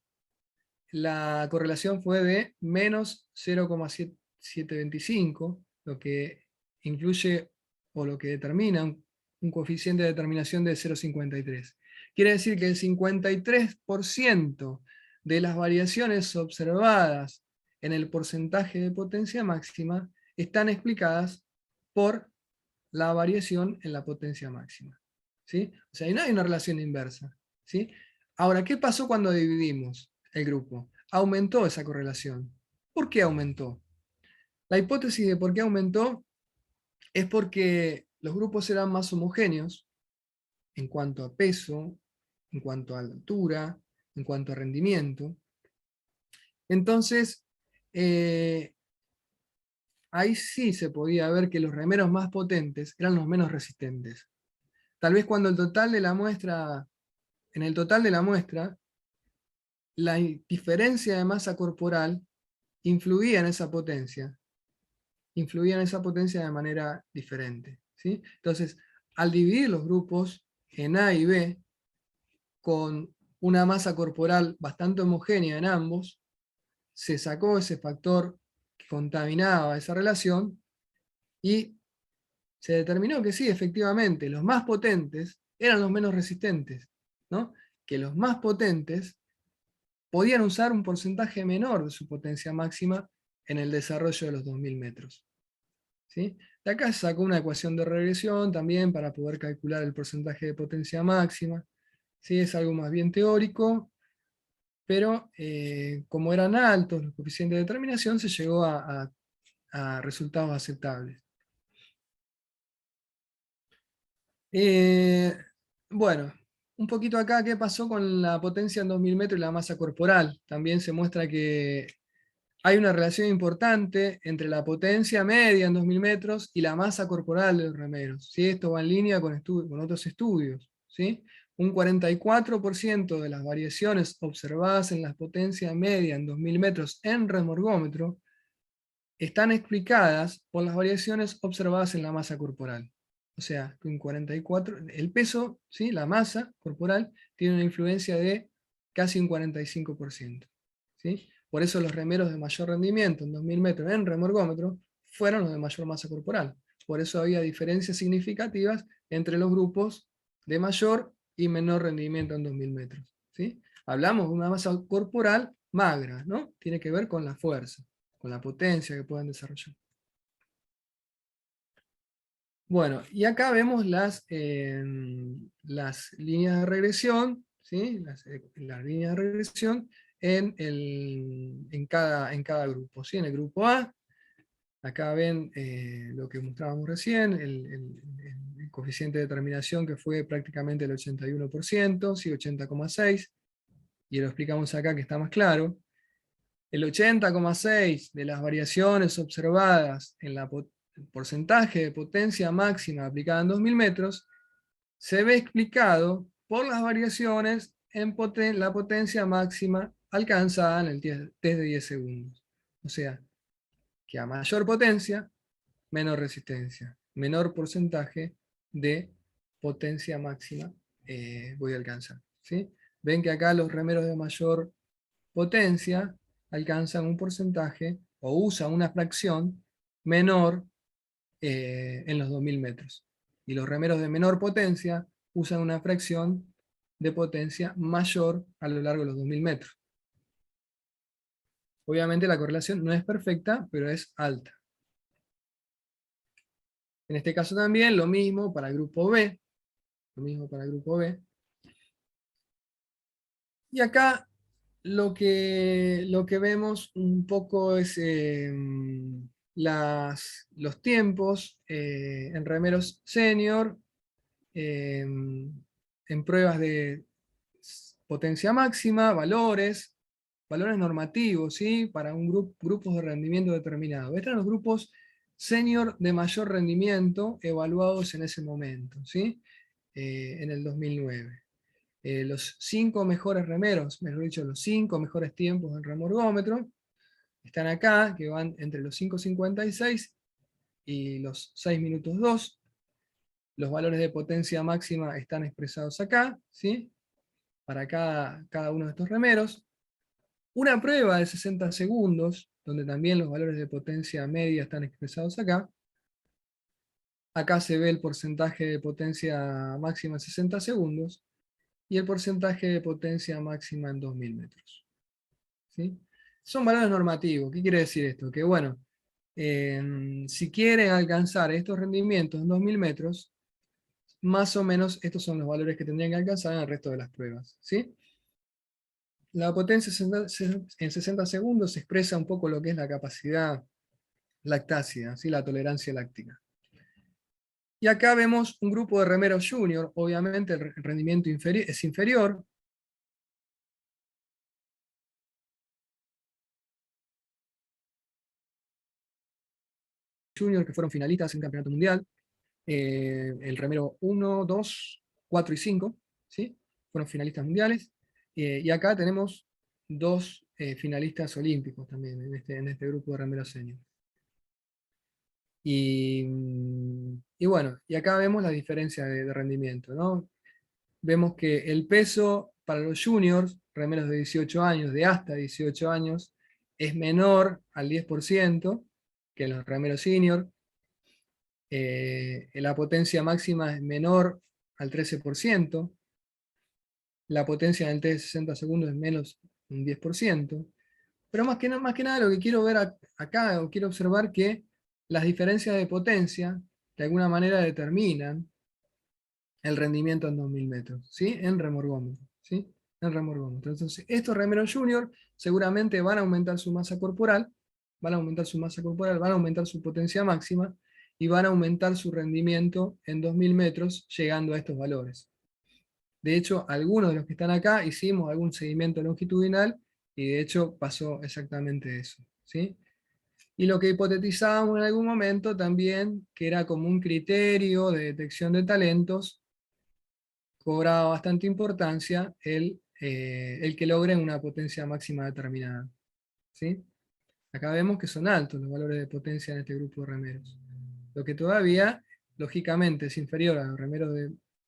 la correlación fue de menos 0,725, lo que incluye o lo que determina un coeficiente de determinación de 0,53. Quiere decir que el 53% de las variaciones observadas en el porcentaje de potencia máxima están explicadas por la variación en la potencia máxima, ¿sí? O sea, ahí no hay una relación inversa, ¿sí? Ahora, ¿qué pasó cuando dividimos el grupo? Aumentó esa correlación. ¿Por qué aumentó? La hipótesis de por qué aumentó es porque los grupos eran más homogéneos en cuanto a peso, en cuanto a altura, en cuanto a rendimiento. Entonces, ahí sí se podía ver que los remeros más potentes eran los menos resistentes. Tal vez cuando en el total de la muestra, la diferencia de masa corporal influía en esa potencia de manera diferente, ¿sí? Entonces, al dividir los grupos en A y B, con una masa corporal bastante homogénea en ambos, se sacó ese factor que contaminaba esa relación y se determinó que sí, efectivamente, los más potentes eran los menos resistentes, ¿no? Que los más potentes podían usar un porcentaje menor de su potencia máxima en el desarrollo de los 2000 metros. ¿Sí? De acá se sacó una ecuación de regresión también para poder calcular el porcentaje de potencia máxima. ¿Sí? Es algo más bien teórico, pero como eran altos los coeficientes de determinación, se llegó a resultados aceptables. Bueno, un poquito acá qué pasó con la potencia en 2000 metros y la masa corporal. También se muestra que hay una relación importante entre la potencia media en 2000 metros y la masa corporal de los remeros, ¿sí? Esto va en línea con otros estudios, ¿sí? Un 44% de las variaciones observadas en la potencia media en 2000 metros en remorgómetro están explicadas por las variaciones observadas en la masa corporal. O sea, un 44, el peso, ¿sí? La masa corporal, tiene una influencia de casi un 45%. ¿Sí? Por eso los remeros de mayor rendimiento en 2000 metros en remorgómetro fueron los de mayor masa corporal. Por eso había diferencias significativas entre los grupos de mayor y menor rendimiento en 2000 metros. ¿Sí? Hablamos de una masa corporal magra, ¿no? Tiene que ver con la fuerza, con la potencia que pueden desarrollar. Bueno, y acá vemos las líneas de regresión, ¿sí? Las líneas de regresión en cada grupo. ¿Sí? En el grupo A, acá ven lo que mostrábamos recién, el coeficiente de determinación que fue prácticamente el 81%, ¿sí? 80,6%, y lo explicamos acá que está más claro. El 80,6% de las variaciones observadas en el porcentaje de potencia máxima aplicada en 2000 metros se ve explicado por las variaciones en la potencia máxima alcanzada en el test de 10 segundos. O sea, que a mayor potencia, menor resistencia, menor porcentaje de potencia máxima voy a alcanzar. ¿Sí? Ven que acá los remeros de mayor potencia alcanzan un porcentaje o usan una fracción menor en los 2000 metros. Y los remeros de menor potencia usan una fracción de potencia mayor a lo largo de los 2000 metros. Obviamente la correlación no es perfecta, pero es alta. En este caso también lo mismo para el grupo B. Lo mismo para el grupo B. Y acá lo que vemos un poco es los tiempos en remeros senior, en pruebas de potencia máxima, valores normativos, ¿sí? Para grupos de rendimiento determinado. Estos son los grupos senior de mayor rendimiento evaluados en ese momento, ¿sí? En el 2009. Los 5 mejores remeros, mejor dicho, los 5 mejores tiempos del remorgómetro, están acá, que van entre los 5.56 y los 6 minutos 2. Los valores de potencia máxima están expresados acá, ¿sí? Para cada uno de estos remeros. Una prueba de 60 segundos, donde también los valores de potencia media están expresados acá. Acá se ve el porcentaje de potencia máxima en 60 segundos y el porcentaje de potencia máxima en 2000 metros. ¿Sí? Son valores normativos. ¿Qué quiere decir esto? Que bueno, si quieren alcanzar estos rendimientos en 2000 metros, más o menos estos son los valores que tendrían que alcanzar en el resto de las pruebas. ¿Sí? La potencia en 60 segundos expresa un poco lo que es la capacidad lactácida, ¿sí? La tolerancia láctica. Y acá vemos un grupo de remeros junior, obviamente el rendimiento es inferior. Junior que fueron finalistas en el campeonato mundial. El remero 1, 2, 4 y 5, ¿sí? Fueron finalistas mundiales. Y acá tenemos 2 finalistas olímpicos también en este grupo de remeros senior. Y bueno, y acá vemos la diferencia de rendimiento, ¿no? Vemos que el peso para los juniors, remeros de 18 años, de hasta 18 años, es menor al 10% que en los remeros senior. La potencia máxima es menor al 13%. La potencia en el test de 60 segundos es menos un 10%. Pero más que nada lo que quiero ver acá, o quiero observar que las diferencias de potencia de alguna manera determinan el rendimiento en 2000 metros, ¿sí? En remorgómetro, ¿sí? En remorgómetro. Entonces, estos remeros junior seguramente van a aumentar su masa corporal, van a aumentar su potencia máxima, y van a aumentar su rendimiento en 2000 metros, llegando a estos valores. De hecho, algunos de los que están acá hicimos algún seguimiento longitudinal, y de hecho pasó exactamente eso, ¿sí? Y lo que hipotetizábamos en algún momento también, que era como un criterio de detección de talentos, cobraba bastante importancia el que logren una potencia máxima determinada. ¿Sí? Acá vemos que son altos los valores de potencia en este grupo de remeros. Lo que todavía, lógicamente, es inferior a los remeros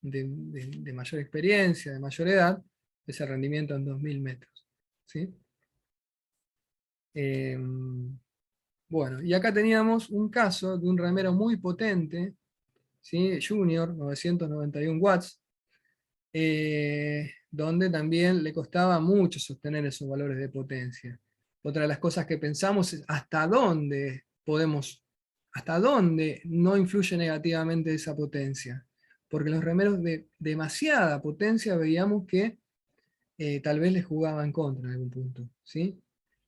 de mayor experiencia, de mayor edad, es el rendimiento en 2000 metros. ¿Sí? Bueno, y acá teníamos un caso de un remero muy potente, ¿sí? Junior, 991 watts, donde también le costaba mucho sostener esos valores de potencia. Otra de las cosas que pensamos es hasta dónde no influye negativamente esa potencia. Porque los remeros de demasiada potencia veíamos que tal vez les jugaba en contra en algún punto, ¿sí?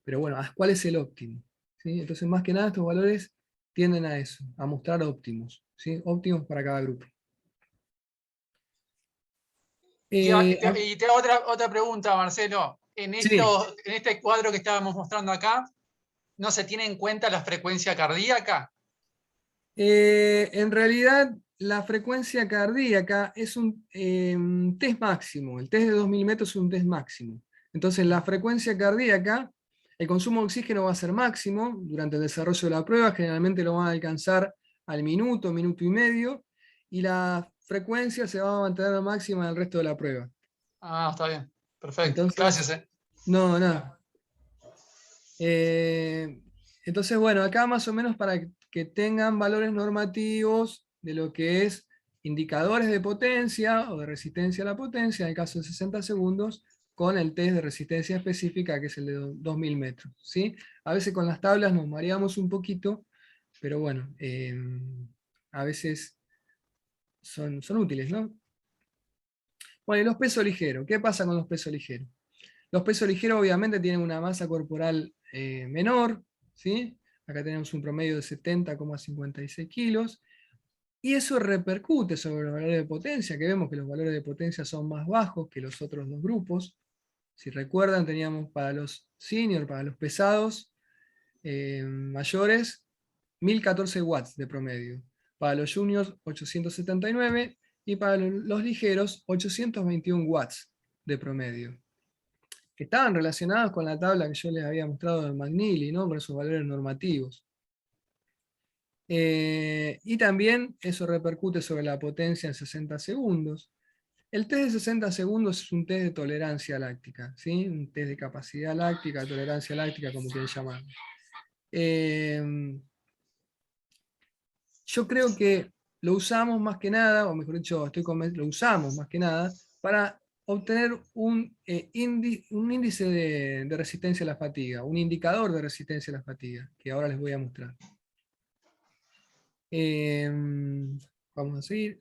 Pero bueno, ¿cuál es el óptimo? ¿Sí? Entonces, más que nada, estos valores tienden a eso, a mostrar óptimos, ¿sí? Óptimos para cada grupo. Y Eh, te hago otra pregunta, Marcelo. En sí, este cuadro que estábamos mostrando acá, ¿no se tiene en cuenta la frecuencia cardíaca? en realidad la frecuencia cardíaca es un test máximo, el test de 2000 metros es un test máximo. Entonces la frecuencia cardíaca, el consumo de oxígeno va a ser máximo durante el desarrollo de la prueba, generalmente lo van a alcanzar al minuto, minuto y medio, y la frecuencia se va a mantener máxima el resto de la prueba. Ah, está bien. Perfecto. Entonces, Gracias. no, nada. Entonces, bueno, acá más o menos para que tengan valores normativos de lo que es indicadores de potencia o de resistencia a la potencia, en el caso de 60 segundos, con el test de resistencia específica, que es el de 2000 metros. ¿Sí? A veces con las tablas nos mareamos un poquito, pero bueno, a veces son útiles, ¿no? Bueno, y los pesos ligeros. ¿Qué pasa con los pesos ligeros? Los pesos ligeros obviamente tienen una masa corporal menor, ¿sí? Acá tenemos un promedio de 70,56 kilos, y eso repercute sobre los valores de potencia, que vemos que los valores de potencia son más bajos que los otros dos grupos. Si recuerdan, teníamos para los senior, para los pesados mayores, 1014 watts de promedio. Para los juniors, 879, y para los ligeros, 821 watts de promedio, que estaban relacionados con la tabla que yo les había mostrado de McNeely, ¿no? Con esos valores normativos. Y también eso repercute sobre la potencia en 60 segundos. El test de 60 segundos es un test de tolerancia láctica, ¿sí? Un test de capacidad láctica, tolerancia láctica, como quieran llamarlo. Yo creo que lo usamos más que nada, o mejor dicho, lo usamos más que nada, para obtener un índice de resistencia a la fatiga, un indicador de resistencia a la fatiga, que ahora les voy a mostrar. Vamos a seguir.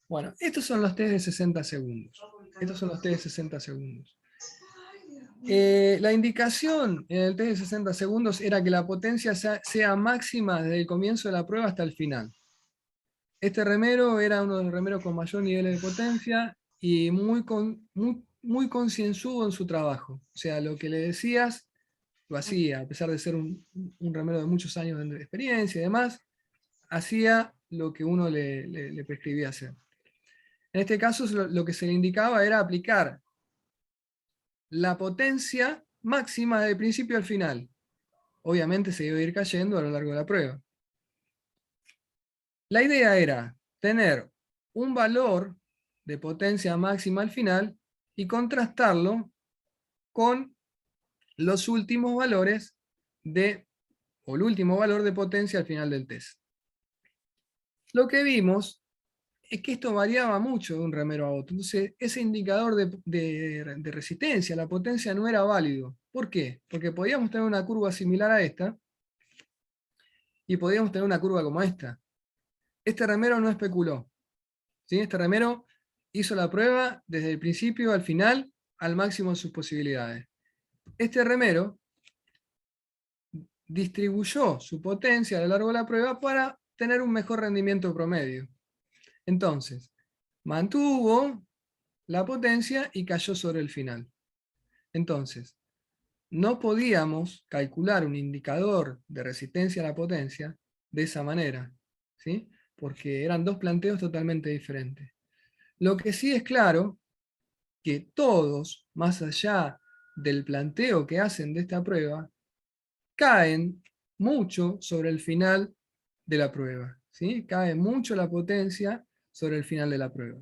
Bueno, estos son los test de 60 segundos. Estos son los test de 60 segundos. La indicación en el test de 60 segundos era que la potencia sea máxima desde el comienzo de la prueba hasta el final. Este remero era uno de los remeros con mayor nivel de potencia y muy concienzudo en su trabajo. O sea, lo que le decías, lo hacía, a pesar de ser un remero de muchos años de experiencia y demás, hacía lo que uno le prescribía hacer. En este caso, lo que se le indicaba era aplicar la potencia máxima del principio al final. Obviamente se iba a ir cayendo a lo largo de la prueba. La idea era tener un valor de potencia máxima al final y contrastarlo con los últimos valores o el último valor de potencia al final del test. Lo que vimos es que esto variaba mucho de un remero a otro. Entonces, ese indicador de resistencia, la potencia, no era válido. ¿Por qué? Porque podíamos tener una curva similar a esta y podíamos tener una curva como esta. Este remero no especuló, ¿sí? Este remero hizo la prueba desde el principio al final al máximo de sus posibilidades. Este remero distribuyó su potencia a lo largo de la prueba para tener un mejor rendimiento promedio. Entonces, mantuvo la potencia y cayó sobre el final. Entonces, no podíamos calcular un indicador de resistencia a la potencia de esa manera, ¿sí? Porque eran dos planteos totalmente diferentes. Lo que sí es claro que todos, más allá del planteo que hacen de esta prueba, caen mucho sobre el final de la prueba, ¿sí? Cae mucho la potencia sobre el final de la prueba.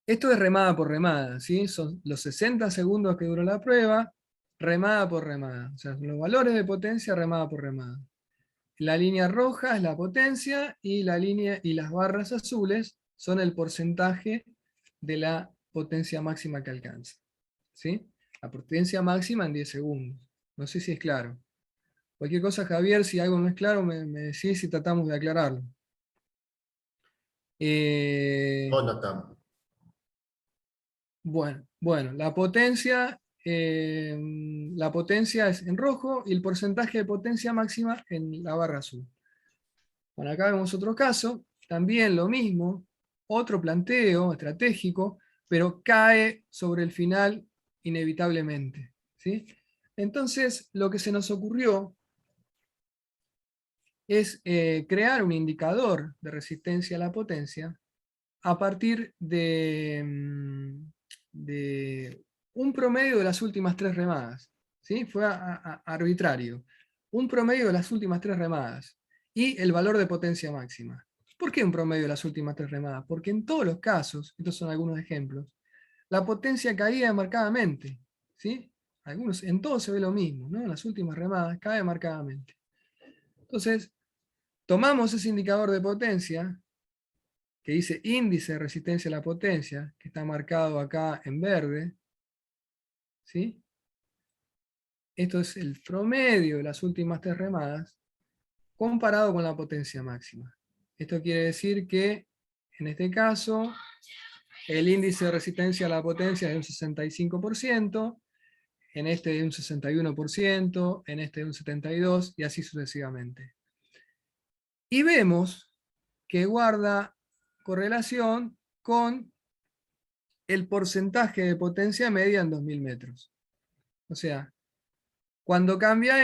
Esto es remada por remada, ¿sí? Son los 60 segundos que duró la prueba, remada por remada. O sea, los valores de potencia remada por remada. La línea roja es la potencia y las barras azules son el porcentaje de la potencia máxima que alcanza, ¿sí? La potencia máxima en 10 segundos. No sé si es claro. Cualquier cosa, Javier, si algo no es claro, me decís y tratamos de aclararlo. Jonathan. Bueno, la potencia es en rojo y el porcentaje de potencia máxima en la barra azul. Bueno, acá vemos otro caso, también lo mismo, otro planteo estratégico, pero cae sobre el final inevitablemente, ¿sí? Entonces, lo que se nos ocurrió es crear un indicador de resistencia a la potencia a partir de un promedio de las últimas 3 remadas, ¿sí? Fue arbitrario. Un promedio de las últimas 3 remadas y el valor de potencia máxima. ¿Por qué un promedio de las últimas 3 remadas? Porque en todos los casos, estos son algunos ejemplos, la potencia caía marcadamente, ¿sí? En todos se ve lo mismo, ¿no? En las últimas remadas cae marcadamente. Entonces, tomamos ese indicador de potencia, que dice índice de resistencia a la potencia, que está marcado acá en verde, ¿sí? Esto es el promedio de las últimas 3 remadas, comparado con la potencia máxima. Esto quiere decir que, en este caso, el índice de resistencia a la potencia es de un 65%, en este de un 61%, en este de un 72%, y así sucesivamente. Y vemos que guarda correlación con el porcentaje de potencia media en 2000 metros. O sea, cuando cambia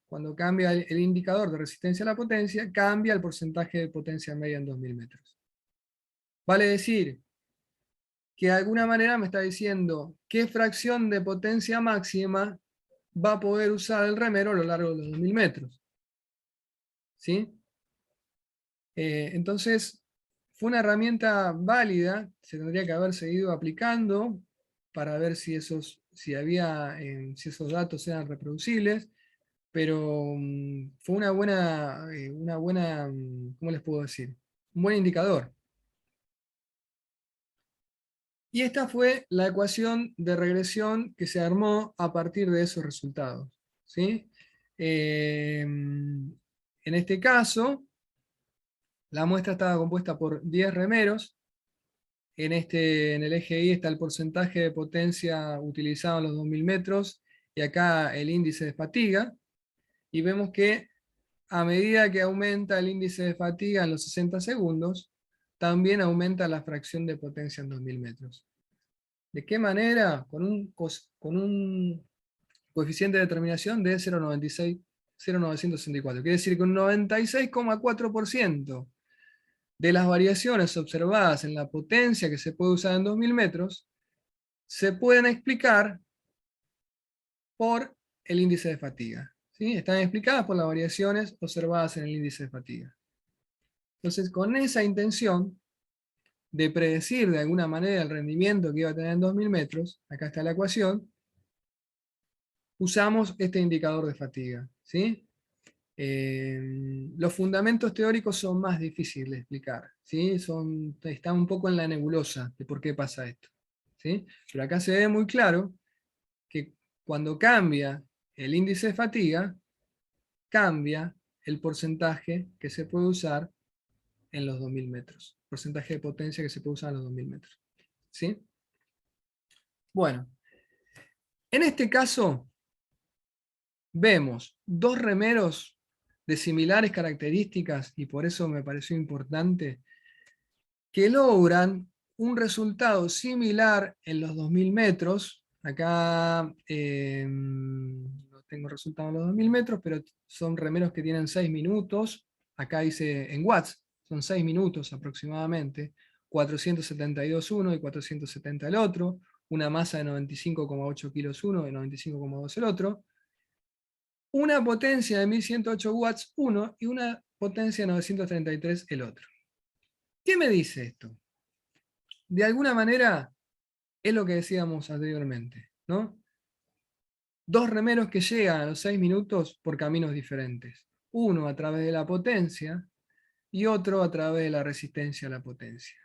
cuando cambia el indicador de resistencia a la potencia, cambia el porcentaje de potencia media en 2000 metros. Vale decir que de alguna manera me está diciendo qué fracción de potencia máxima va a poder usar el remero a lo largo de los 2000 metros. ¿Sí? Entonces, fue una herramienta válida, se tendría que haber seguido aplicando para ver si esos datos eran reproducibles, pero fue una buena, ¿cómo les puedo decir? Un buen indicador. Y esta fue la ecuación de regresión que se armó a partir de esos resultados, ¿sí? En este caso, la muestra estaba compuesta por 10 remeros. En el eje Y está el porcentaje de potencia utilizado en los 2000 metros, y acá el índice de fatiga. Y vemos que a medida que aumenta el índice de fatiga en los 60 segundos, también aumenta la fracción de potencia en 2000 metros. ¿De qué manera? Con un coeficiente de determinación de 0,964. Quiere decir que un 96,4% de las variaciones observadas en la potencia que se puede usar en 2000 metros se pueden explicar por el índice de fatiga. ¿Sí? Están explicadas por las variaciones observadas en el índice de fatiga. Entonces, con esa intención de predecir de alguna manera el rendimiento que iba a tener en 2000 metros, acá está la ecuación, usamos este indicador de fatiga. ¿Sí? Los fundamentos teóricos son más difíciles de explicar, ¿sí? Están un poco en la nebulosa de por qué pasa esto, ¿sí? Pero acá se ve muy claro que cuando cambia el índice de fatiga, cambia el porcentaje que se puede usar en los 2000 metros, porcentaje de potencia que se puede usar en los 2000 metros, ¿sí? Bueno, en este caso vemos dos remeros de similares características, y por eso me pareció importante, que logran un resultado similar en los 2000 metros. Acá no tengo resultado en los 2000 metros, pero son remeros que tienen 6 minutos. Acá dice en watts, son 6 minutos aproximadamente. 472 uno y 470 el otro. Una masa de 95,8 kilos uno y 95,2 el otro. Una potencia de 1108 watts uno y una potencia de 933 el otro. ¿Qué me dice esto? De alguna manera es lo que decíamos anteriormente, ¿no? Dos remeros que llegan a los 6 minutos por caminos diferentes. Uno a través de la potencia y otro a través de la resistencia a la potencia.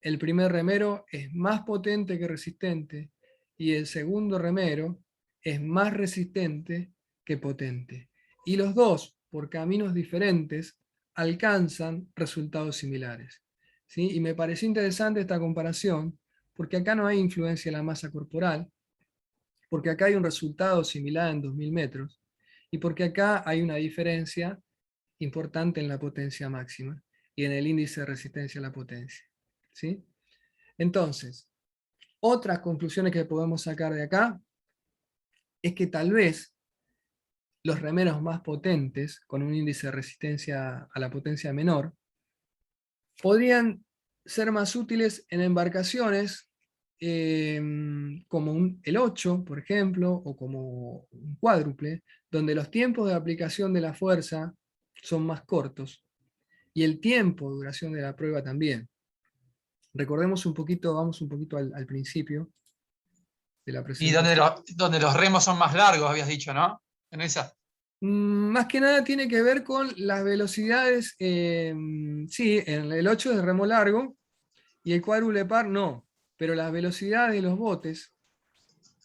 El primer remero es más potente que resistente y el segundo remero es más resistente que potente. Y los dos, por caminos diferentes, alcanzan resultados similares. ¿Sí? Y me pareció interesante esta comparación porque acá no hay influencia en la masa corporal, porque acá hay un resultado similar en 2000 metros, y porque acá hay una diferencia importante en la potencia máxima y en el índice de resistencia a la potencia. ¿Sí? Entonces, otras conclusiones que podemos sacar de acá es que tal vez los remeros más potentes, con un índice de resistencia a la potencia menor, podrían ser más útiles en embarcaciones como el 8, por ejemplo, o como un cuádruple, donde los tiempos de aplicación de la fuerza son más cortos, y el tiempo de duración de la prueba también. Recordemos un poquito, vamos un poquito al principio de la Y presentación. donde los remos son más largos, habías dicho, ¿no? En esa. Más que nada tiene que ver con las velocidades, sí, en el 8 es de remo largo, y el cuádruple par no, pero las velocidades de los botes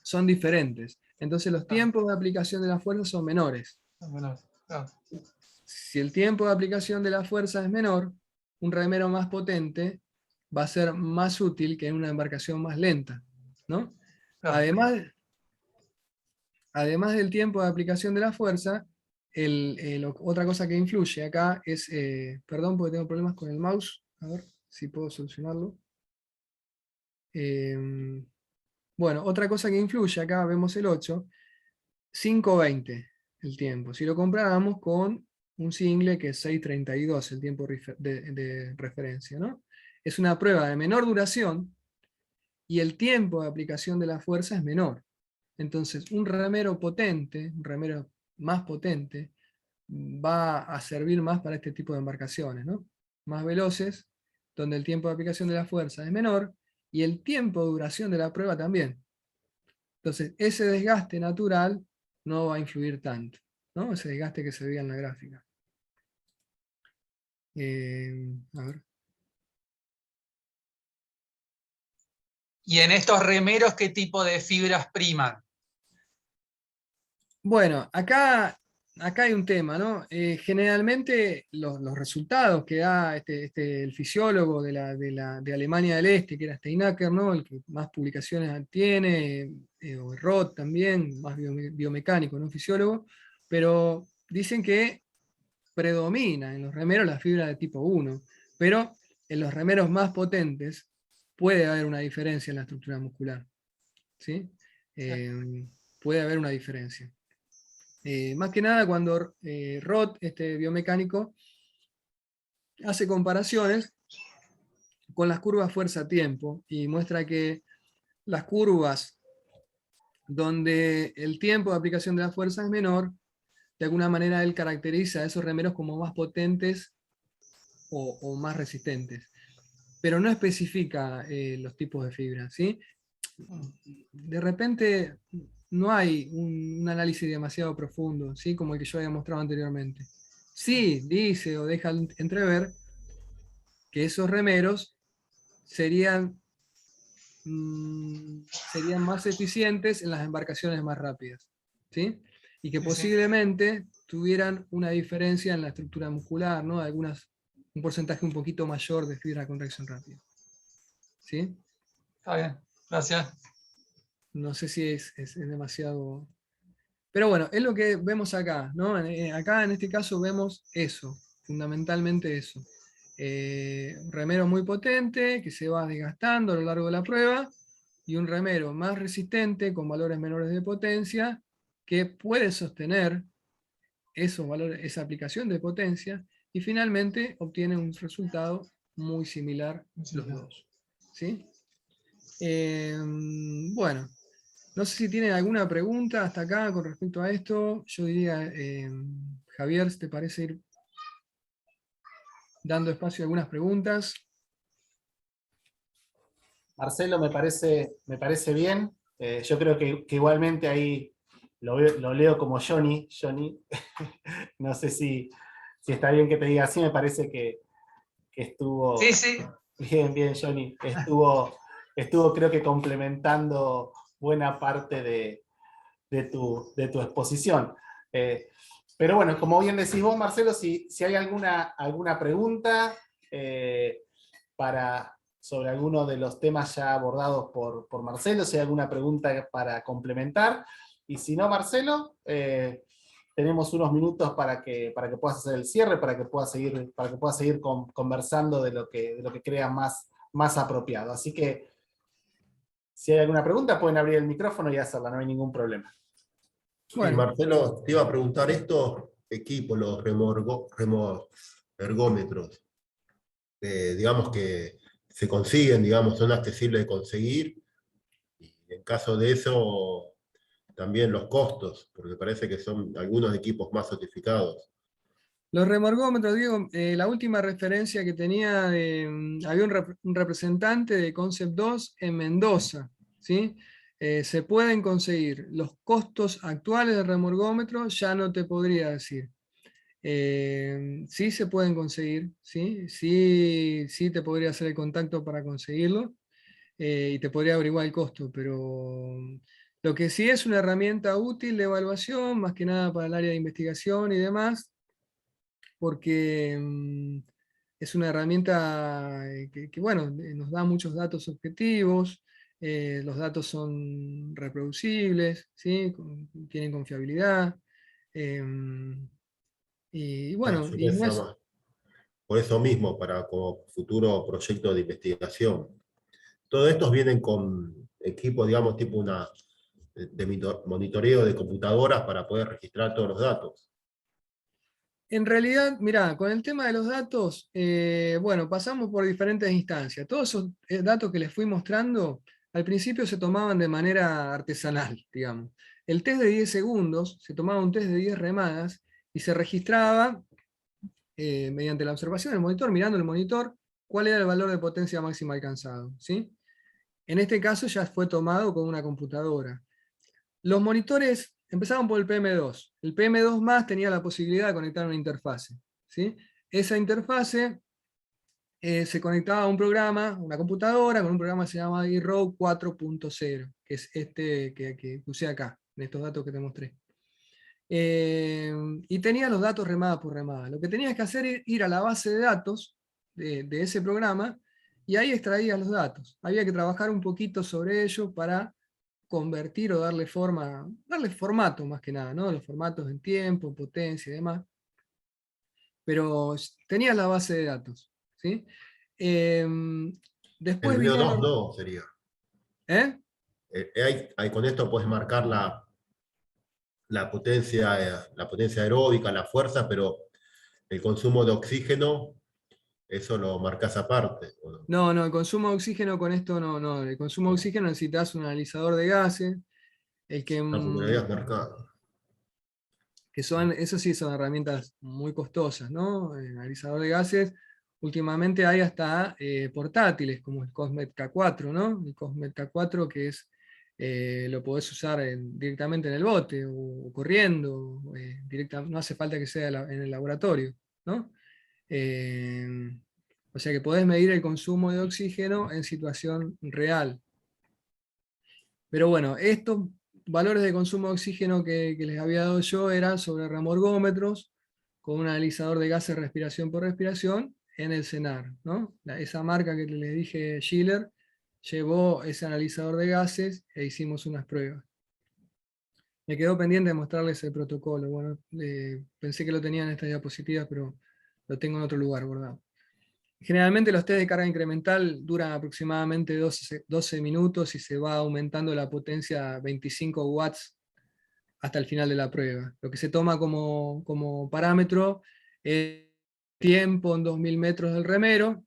son diferentes. Entonces los tiempos de aplicación de la fuerza son menores. Bueno, claro. Si el tiempo de aplicación de la fuerza es menor, un remero más potente va a ser más útil que en una embarcación más lenta, ¿no? Claro. Además del tiempo de aplicación de la fuerza, otra cosa que influye acá es, perdón porque tengo problemas con el mouse, a ver si puedo solucionarlo. Bueno, otra cosa que influye, acá vemos el 8, 5:20 el tiempo. Si lo comparamos con un single que es 6:32 el tiempo de referencia, ¿no? Es una prueba de menor duración y el tiempo de aplicación de la fuerza es menor. Entonces, un remero potente, un remero más potente, va a servir más para este tipo de embarcaciones, ¿no? Más veloces, donde el tiempo de aplicación de la fuerza es menor y el tiempo de duración de la prueba también. Entonces, ese desgaste natural no va a influir tanto, ¿no? Ese desgaste que se veía en la gráfica. A ver. Y en estos remeros, ¿qué tipo de fibras priman? Bueno, acá hay un tema, ¿no? Generalmente los resultados que da el fisiólogo de Alemania del Este, que era Steinaker, ¿no? El que más publicaciones tiene, o Roth también, más biomecánico, no fisiólogo, pero dicen que predomina en los remeros la fibra de tipo 1, pero en los remeros más potentes puede haber una diferencia en la estructura muscular, ¿sí? Puede haber una diferencia. Más que nada cuando Roth, este biomecánico, hace comparaciones con las curvas fuerza-tiempo y muestra que las curvas donde el tiempo de aplicación de la fuerza es menor, de alguna manera él caracteriza a esos remeros como más potentes o más resistentes, pero no especifica los tipos de fibra, ¿sí? De repente no hay un análisis demasiado profundo, ¿sí? Como el que yo había mostrado anteriormente. Sí, dice o deja entrever que esos remeros serían más eficientes en las embarcaciones más rápidas, ¿sí? Y que Sí, sí. posiblemente tuvieran una diferencia en la estructura muscular, ¿no? Un porcentaje un poquito mayor de fibra con reacción rápida, ¿sí? Está bien, gracias. No sé si es demasiado... Pero bueno, es lo que vemos acá, ¿no? Acá en este caso vemos eso, fundamentalmente eso. Un remero muy potente que se va desgastando a lo largo de la prueba, y un remero más resistente con valores menores de potencia que puede sostener esos valores, esa aplicación de potencia, y finalmente obtiene un resultado muy similar los dos, ¿sí? Bueno, no sé si tienen alguna pregunta hasta acá con respecto a esto. Yo diría, Javier, si te parece ir dando espacio a algunas preguntas. Marcelo, me parece bien. Yo creo que igualmente ahí lo leo como Johnny. No sé si está bien que te diga así, me parece que estuvo Sí, sí. bien, Johnny. Estuvo creo que complementando buena parte de tu exposición. Pero bueno, como bien decís vos, Marcelo, si hay alguna pregunta para sobre alguno de los temas ya abordados por Marcelo, si hay alguna pregunta para complementar. Y si no, Marcelo, tenemos unos minutos para que puedas hacer el cierre, para que puedas seguir conversando de lo que creas más apropiado. Así que, si hay alguna pregunta, pueden abrir el micrófono y hacerla, no hay ningún problema. Bueno. Y Marcelo, te iba a preguntar, estos equipos, los ergómetros, digamos que se consiguen, digamos, son accesibles de conseguir, y en caso de eso, también los costos, porque parece que son algunos equipos más sofisticados. Los remorgómetros, Diego, la última referencia que tenía, había un representante de Concept 2 en Mendoza, ¿sí? Se pueden conseguir. Los costos actuales del remorgómetro ya no te podría decir. Sí se pueden conseguir, ¿sí? Sí te podría hacer el contacto para conseguirlo, y te podría averiguar el costo, pero lo que sí es una herramienta útil de evaluación, más que nada para el área de investigación y demás, porque es una herramienta bueno, nos da muchos datos objetivos, los datos son reproducibles, ¿sí? Tienen confiabilidad, y Ah, bueno, yo y no es... pensaba, por eso mismo, para como futuro proyecto de investigación. Todos estos vienen con equipos, digamos, tipo monitoreo de computadoras para poder registrar todos los datos. En realidad, mirá, con el tema de los datos, bueno, pasamos por diferentes instancias. Todos esos datos que les fui mostrando, al principio se tomaban de manera artesanal, digamos. El test de 10 segundos, se tomaba un test de 10 remadas y se registraba mediante la observación del monitor, mirando el monitor, cuál era el valor de potencia máxima alcanzado, ¿sí? En este caso ya fue tomado con una computadora. Los monitores empezaban por el PM2. El PM2 tenía la posibilidad de conectar una interfase, ¿sí? Esa interfase se conectaba a un programa, una computadora, con un programa que se llama eRow 4.0, que es este que usé acá, en estos datos que te mostré. Y tenía los datos remada por remada. Lo que tenías que hacer es ir a la base de datos de ese programa, y ahí extraías los datos. Había que trabajar un poquito sobre ello para convertir o darle formato más que nada, ¿no? Los formatos en tiempo, potencia y demás. Pero tenías la base de datos, ¿sí? El Después VO2 vinieron... no sería. ¿Eh? Con esto puedes marcar la potencia aeróbica, la fuerza, pero el consumo de oxígeno, eso lo marcas aparte. ¿O no? No, el consumo de oxígeno con esto no. El consumo de oxígeno necesitas un analizador de gases, el que, Ah, porque lo habías marcado. eso sí son herramientas muy costosas, ¿no? El analizador de gases, últimamente hay hasta portátiles, como el Cosmet K4, ¿no? El Cosmet K4 que es, lo podés usar directamente en el bote, o corriendo, no hace falta que sea en el laboratorio, ¿no? O sea que podés medir el consumo de oxígeno en situación real. Pero bueno, estos valores de consumo de oxígeno que les había dado yo eran sobre remorgómetros, con un analizador de gases respiración por respiración en el CENAR, ¿no? Esa marca que les dije, Schiller, llevó ese analizador de gases e hicimos unas pruebas. Me quedó pendiente de mostrarles el protocolo. Bueno, pensé que lo tenía en estas diapositivas, pero lo tengo en otro lugar guardado. Generalmente los test de carga incremental duran aproximadamente 12 minutos y se va aumentando la potencia a 25 watts hasta el final de la prueba. Lo que se toma como parámetro es tiempo en 2000 metros del remero,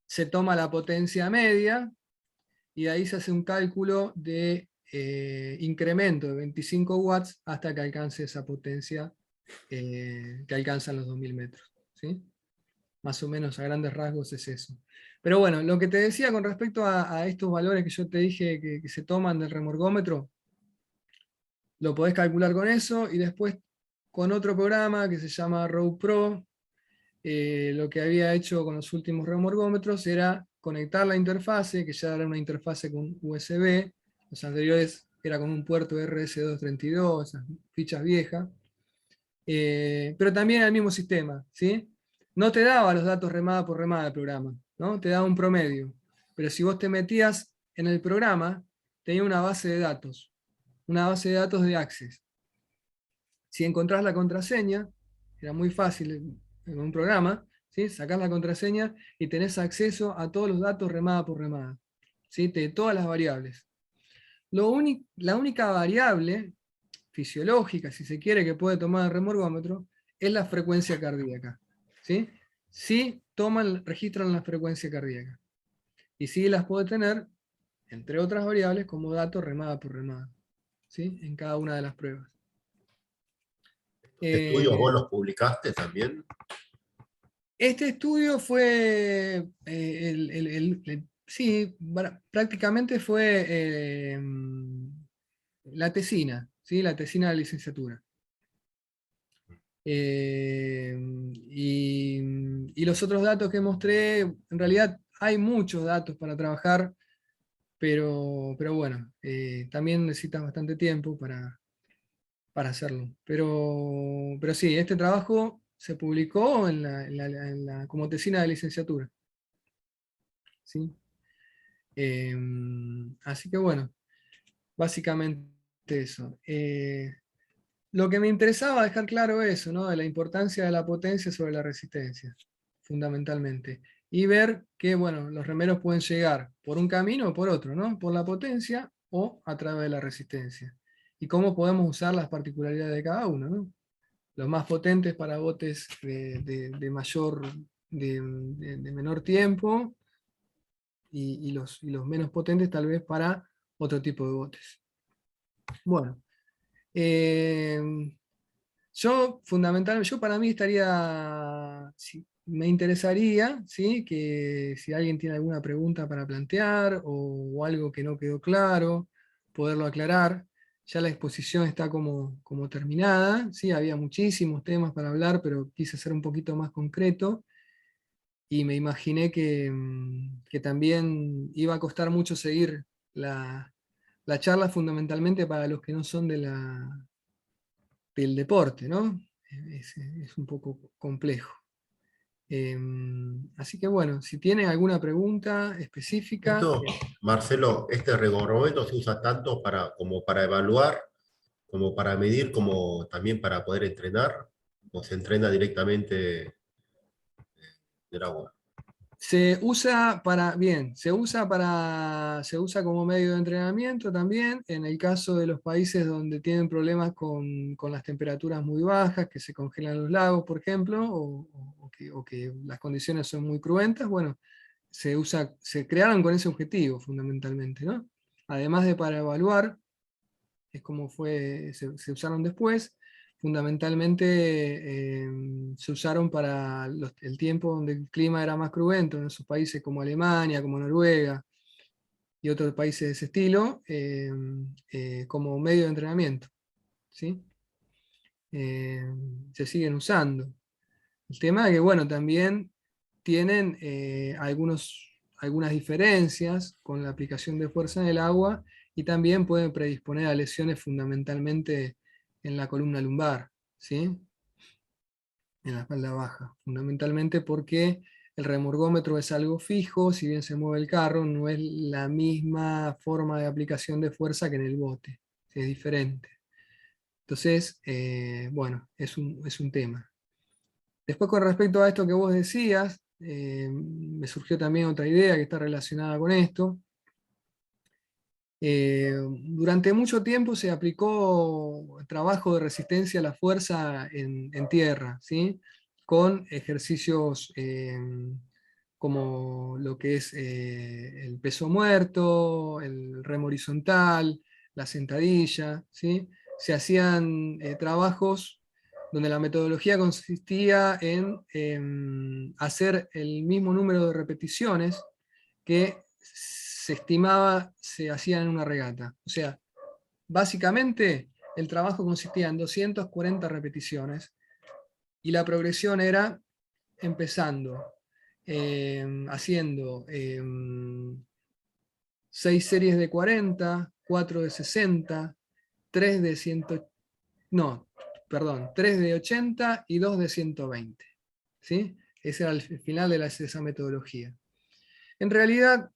se toma la potencia media y ahí se hace un cálculo de incremento de 25 watts hasta que alcance esa potencia que alcanzan los 2000 metros, ¿sí? Más o menos a grandes rasgos es eso. Pero bueno, lo que te decía con respecto a estos valores que yo te dije que se toman del remorgómetro, lo podés calcular con eso, y después con otro programa que se llama Row Pro, lo que había hecho con los últimos remorgómetros era conectar la interfase, que ya era una interfase con USB, los anteriores era con un puerto RS232, esas fichas viejas, pero también al mismo sistema, ¿sí? No te daba los datos remada por remada del programa, ¿no? Te da un promedio. Pero si vos te metías en el programa, tenía una base de datos de Access. Si encontrás la contraseña, era muy fácil en un programa, ¿sí? Sacás la contraseña y tenés acceso a todos los datos remada por remada, ¿sí? De todas las variables. La única variable fisiológica, si se quiere, que puede tomar el remorgómetro, es la frecuencia cardíaca. ¿Sí? Sí registran la frecuencia cardíaca. Y sí las puede tener, entre otras variables, como datos remada por remada, ¿sí? En cada una de las pruebas. ¿Estudios vos los publicaste también? Este estudio fue, sí, prácticamente fue la tesina, ¿sí? La tesina de licenciatura. Y los otros datos que mostré, en realidad hay muchos datos para trabajar, pero bueno, también necesitas bastante tiempo para hacerlo. Pero sí, este trabajo se publicó como tesina de licenciatura. ¿Sí? Así que bueno, básicamente eso. Lo que me interesaba dejar claro es eso, ¿no? De la importancia de la potencia sobre la resistencia, fundamentalmente. Y ver que, bueno, los remeros pueden llegar por un camino o por otro, ¿no? Por la potencia o a través de la resistencia. Y cómo podemos usar las particularidades de cada uno, ¿no? Los más potentes para botes de menor tiempo, y los menos potentes tal vez para otro tipo de botes. Bueno, yo para mí me interesaría, ¿sí? Que si alguien tiene alguna pregunta para plantear o algo que no quedó claro, poderlo aclarar. Ya la exposición está como terminada, ¿sí? Había muchísimos temas para hablar, pero quise ser un poquito más concreto y me imaginé que también iba a costar mucho seguir la charla, fundamentalmente para los que no son del deporte, ¿no? Es un poco complejo. Así que bueno, si tienen alguna pregunta específica. Esto, Marcelo, este remorgómetro se usa tanto como para evaluar, como para medir, como también para poder entrenar, o se entrena directamente del agua. Se usa como medio de entrenamiento también, en el caso de los países donde tienen problemas con las temperaturas muy bajas, que se congelan los lagos, por ejemplo, o que las condiciones son muy cruentas. Bueno, se crearon con ese objetivo fundamentalmente, ¿no? Además de para evaluar, es como se usaron después. Fundamentalmente se usaron para el tiempo donde el clima era más cruento, en esos países como Alemania, como Noruega y otros países de ese estilo, como medio de entrenamiento, ¿sí? Se siguen usando. El tema es que, bueno, también tienen algunas diferencias con la aplicación de fuerza en el agua, y también pueden predisponer a lesiones fundamentalmente en la columna lumbar, ¿sí? En la espalda baja, fundamentalmente porque el remorgómetro es algo fijo, si bien se mueve el carro, no es la misma forma de aplicación de fuerza que en el bote, es diferente. Entonces, bueno, es un tema. Después, con respecto a esto que vos decías, me surgió también otra idea que está relacionada con esto. Durante mucho tiempo se aplicó trabajo de resistencia a la fuerza en tierra, ¿sí? Con ejercicios como lo que es el peso muerto, el remo horizontal, la sentadilla, ¿sí? Se hacían trabajos donde la metodología consistía en hacer el mismo número de repeticiones que se estimaba se hacían en una regata. O sea, básicamente el trabajo consistía en 240 repeticiones, y la progresión era empezando haciendo 6 series de 40, 4 de 60, 3 de 100, no, perdón, 3 de 80 y 2 de 120. ¿Sí? Ese era el final de esa metodología. En realidad,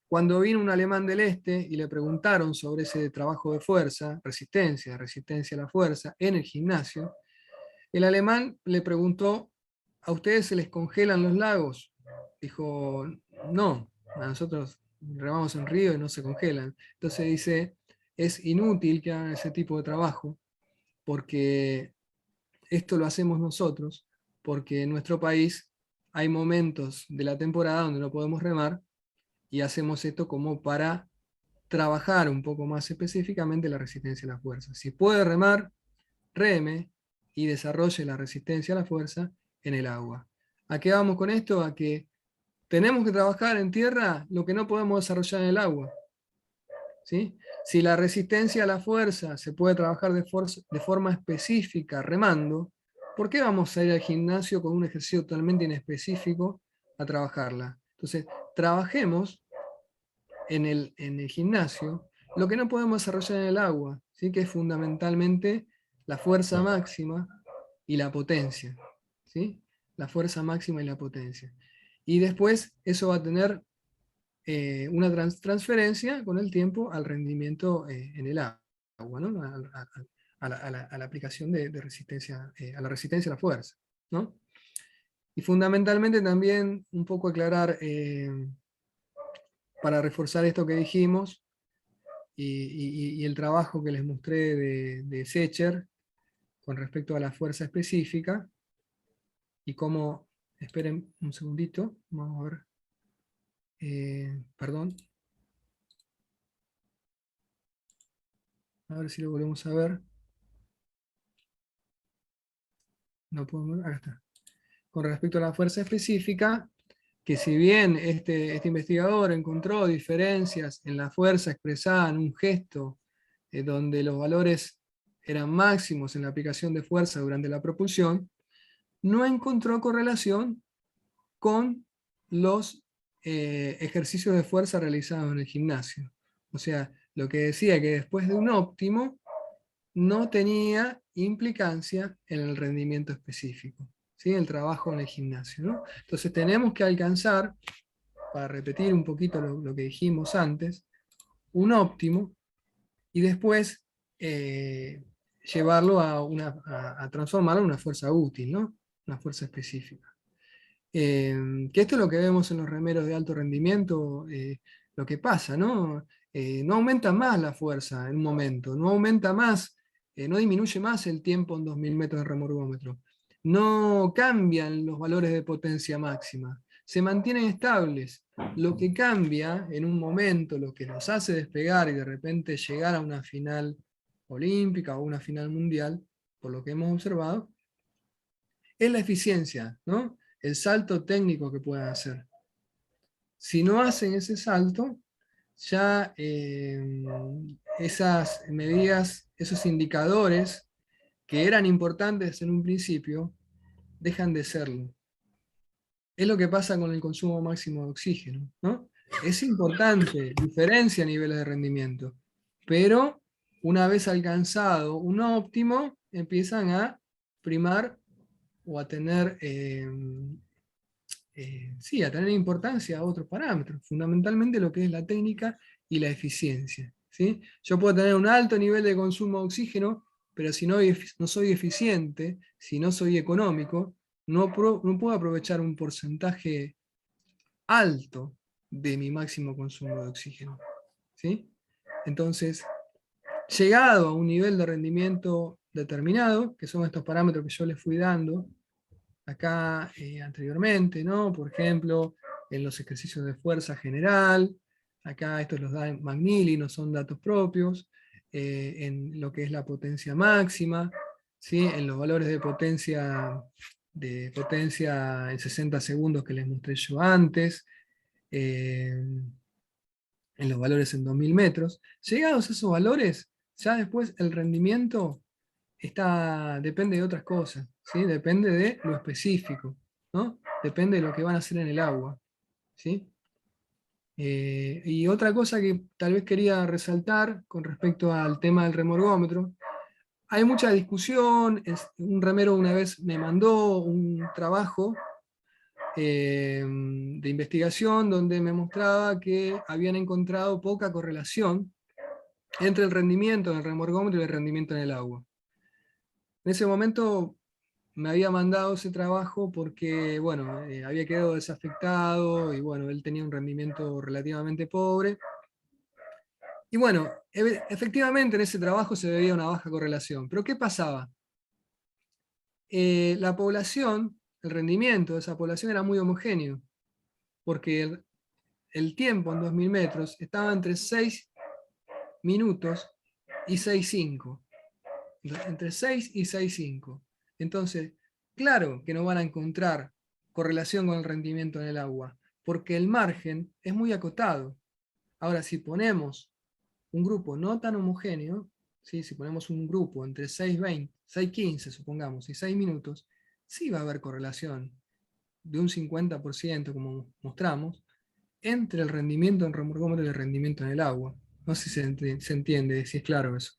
cuando vino un alemán del este y le preguntaron sobre ese trabajo de fuerza, resistencia a la fuerza, en el gimnasio, el alemán le preguntó, ¿a ustedes se les congelan los lagos? Dijo, no, a nosotros remamos en río y no se congelan. Entonces dice, es inútil que hagan ese tipo de trabajo, porque esto lo hacemos nosotros, porque en nuestro país hay momentos de la temporada donde no podemos remar, y hacemos esto como para trabajar un poco más específicamente la resistencia a la fuerza. Si puede remar, reme y desarrolle la resistencia a la fuerza en el agua. ¿A qué vamos con esto? A que tenemos que trabajar en tierra lo que no podemos desarrollar en el agua. ¿Sí? Si la resistencia a la fuerza se puede trabajar de forma específica remando, ¿por qué vamos a ir al gimnasio con un ejercicio totalmente inespecífico a trabajarla? Entonces, trabajemos en el gimnasio lo que no podemos desarrollar en el agua, ¿sí? Que es fundamentalmente la fuerza máxima y la potencia. ¿Sí? La fuerza máxima y la potencia. Y después eso va a tener una transferencia con el tiempo al rendimiento en el agua, ¿no? A la aplicación de resistencia, a la resistencia a la fuerza, ¿no? Y fundamentalmente también un poco aclarar, para reforzar esto que dijimos, y el trabajo que les mostré de Secher con respecto a la fuerza específica, y cómo, esperen un segundito, vamos a ver, perdón, a ver si lo volvemos a ver. No puedo ver, acá está. Con respecto a la fuerza específica, que si bien este investigador encontró diferencias en la fuerza expresada en un gesto, donde los valores eran máximos en la aplicación de fuerza durante la propulsión, no encontró correlación con los ejercicios de fuerza realizados en el gimnasio. O sea, lo que decía que después de un óptimo no tenía implicancia en el rendimiento específico, ¿sí? El trabajo en el gimnasio, ¿no? Entonces tenemos que alcanzar, para repetir un poquito lo que dijimos antes, un óptimo, y después llevarlo a transformarlo en una fuerza útil, ¿no? Una fuerza específica. Que esto es lo que vemos en los remeros de alto rendimiento, lo que pasa, ¿no? No aumenta más la fuerza en un momento, no aumenta más, no disminuye más el tiempo en 2000 metros de remorgómetro, no cambian los valores de potencia máxima, se mantienen estables. Lo que cambia en un momento, lo que los hace despegar y de repente llegar a una final olímpica o una final mundial, por lo que hemos observado, es la eficiencia, ¿no? El salto técnico que puedan hacer. Si no hacen ese salto, ya esas medidas, esos indicadores que eran importantes en un principio, dejan de serlo. Es lo que pasa con el consumo máximo de oxígeno, ¿no? Es importante, diferencia niveles de rendimiento, pero una vez alcanzado un óptimo, empiezan a primar o a tener, sí, a tener importancia a otros parámetros, fundamentalmente lo que es la técnica y la eficiencia, ¿sí? Yo puedo tener un alto nivel de consumo de oxígeno, pero si no soy eficiente, si no soy económico, no puedo aprovechar un porcentaje alto de mi máximo consumo de oxígeno, ¿sí? Entonces, llegado a un nivel de rendimiento determinado, que son estos parámetros que yo les fui dando acá anteriormente, ¿no? Por ejemplo, en los ejercicios de fuerza general, acá estos los da McNeely, no son datos propios, en lo que es la potencia máxima, ¿sí? En los valores de potencia en 60 segundos que les mostré yo antes, en los valores en 2000 metros. Llegados a esos valores, ya después el rendimiento depende de otras cosas, ¿sí? Depende de lo específico, ¿no? Depende de lo que van a hacer en el agua, ¿sí? Y otra cosa que tal vez quería resaltar con respecto al tema del remorgómetro, hay mucha discusión. Un remero una vez me mandó un trabajo de investigación donde me mostraba que habían encontrado poca correlación entre el rendimiento en el remorgómetro y el rendimiento en el agua. En ese momento me había mandado ese trabajo porque, bueno, había quedado desafectado y bueno, él tenía un rendimiento relativamente pobre. Y bueno, efectivamente en ese trabajo se veía una baja correlación. Pero ¿qué pasaba? La población, el rendimiento de esa población era muy homogéneo, porque el tiempo en 2000 metros estaba entre 6 minutos y 6,5. Entre 6 y 6,5. Entonces, claro que no van a encontrar correlación con el rendimiento en el agua, porque el margen es muy acotado. Ahora, si ponemos un grupo no tan homogéneo, ¿sí? Si ponemos un grupo entre 6,20, 6,15 supongamos, y 6 minutos, sí va a haber correlación de un 50%, como mostramos, entre el rendimiento en remorgómetro y el rendimiento en el agua. No sé si se entiende, si es claro eso.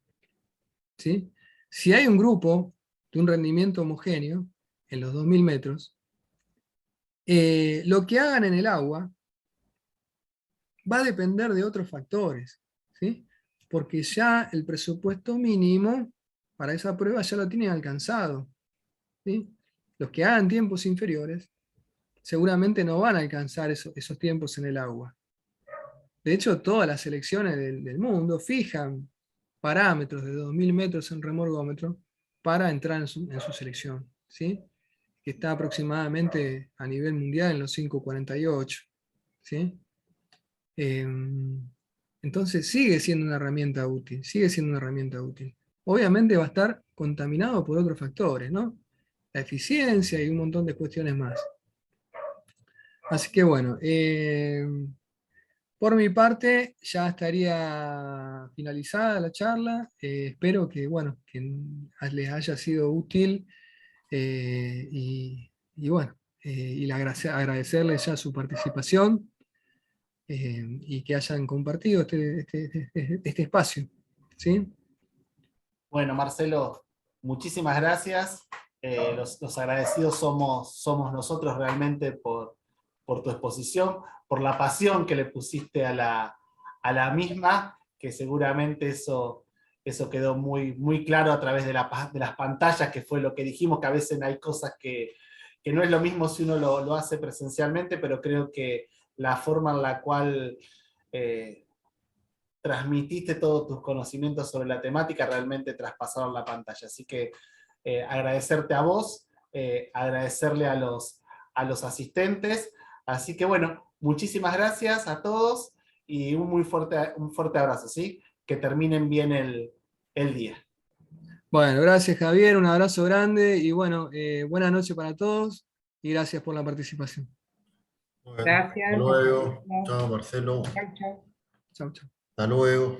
¿Sí? Si hay un grupo de un rendimiento homogéneo en los 2000 metros, lo que hagan en el agua va a depender de otros factores, ¿sí? Porque ya el presupuesto mínimo para esa prueba ya lo tienen alcanzado, ¿sí? Los que hagan tiempos inferiores seguramente no van a alcanzar esos tiempos en el agua. De hecho, todas las selecciones del mundo fijan parámetros de 2000 metros en remorgómetro para entrar en su selección, ¿sí? Que está aproximadamente a nivel mundial en los 5,48, ¿sí? Entonces sigue siendo una herramienta útil, sigue siendo una herramienta útil. Obviamente va a estar contaminado por otros factores, ¿no? La eficiencia y un montón de cuestiones más. Así que bueno, por mi parte ya estaría finalizada la charla. Espero que, bueno, que les haya sido útil y bueno, y agradecerles ya su participación y que hayan compartido este espacio. ¿Sí? Bueno, Marcelo, muchísimas gracias. Los agradecidos somos nosotros realmente por tu exposición, por la pasión que le pusiste a la misma, que seguramente eso quedó muy claro a través de las pantallas, que fue lo que dijimos, que a veces hay cosas que no es lo mismo si uno lo hace presencialmente, pero creo que la forma en la cual transmitiste todos tus conocimientos sobre la temática, realmente traspasaron la pantalla. Así que agradecerte a vos, agradecerle a los asistentes. Así que bueno, muchísimas gracias a todos y un fuerte abrazo, ¿sí? Que terminen bien el día. Bueno, gracias Javier, un abrazo grande y bueno, buena noche para todos y gracias por la participación. Bueno, Gracias. hasta luego. Chao, Marcelo. Chau, chau. Chau, chau. Hasta luego.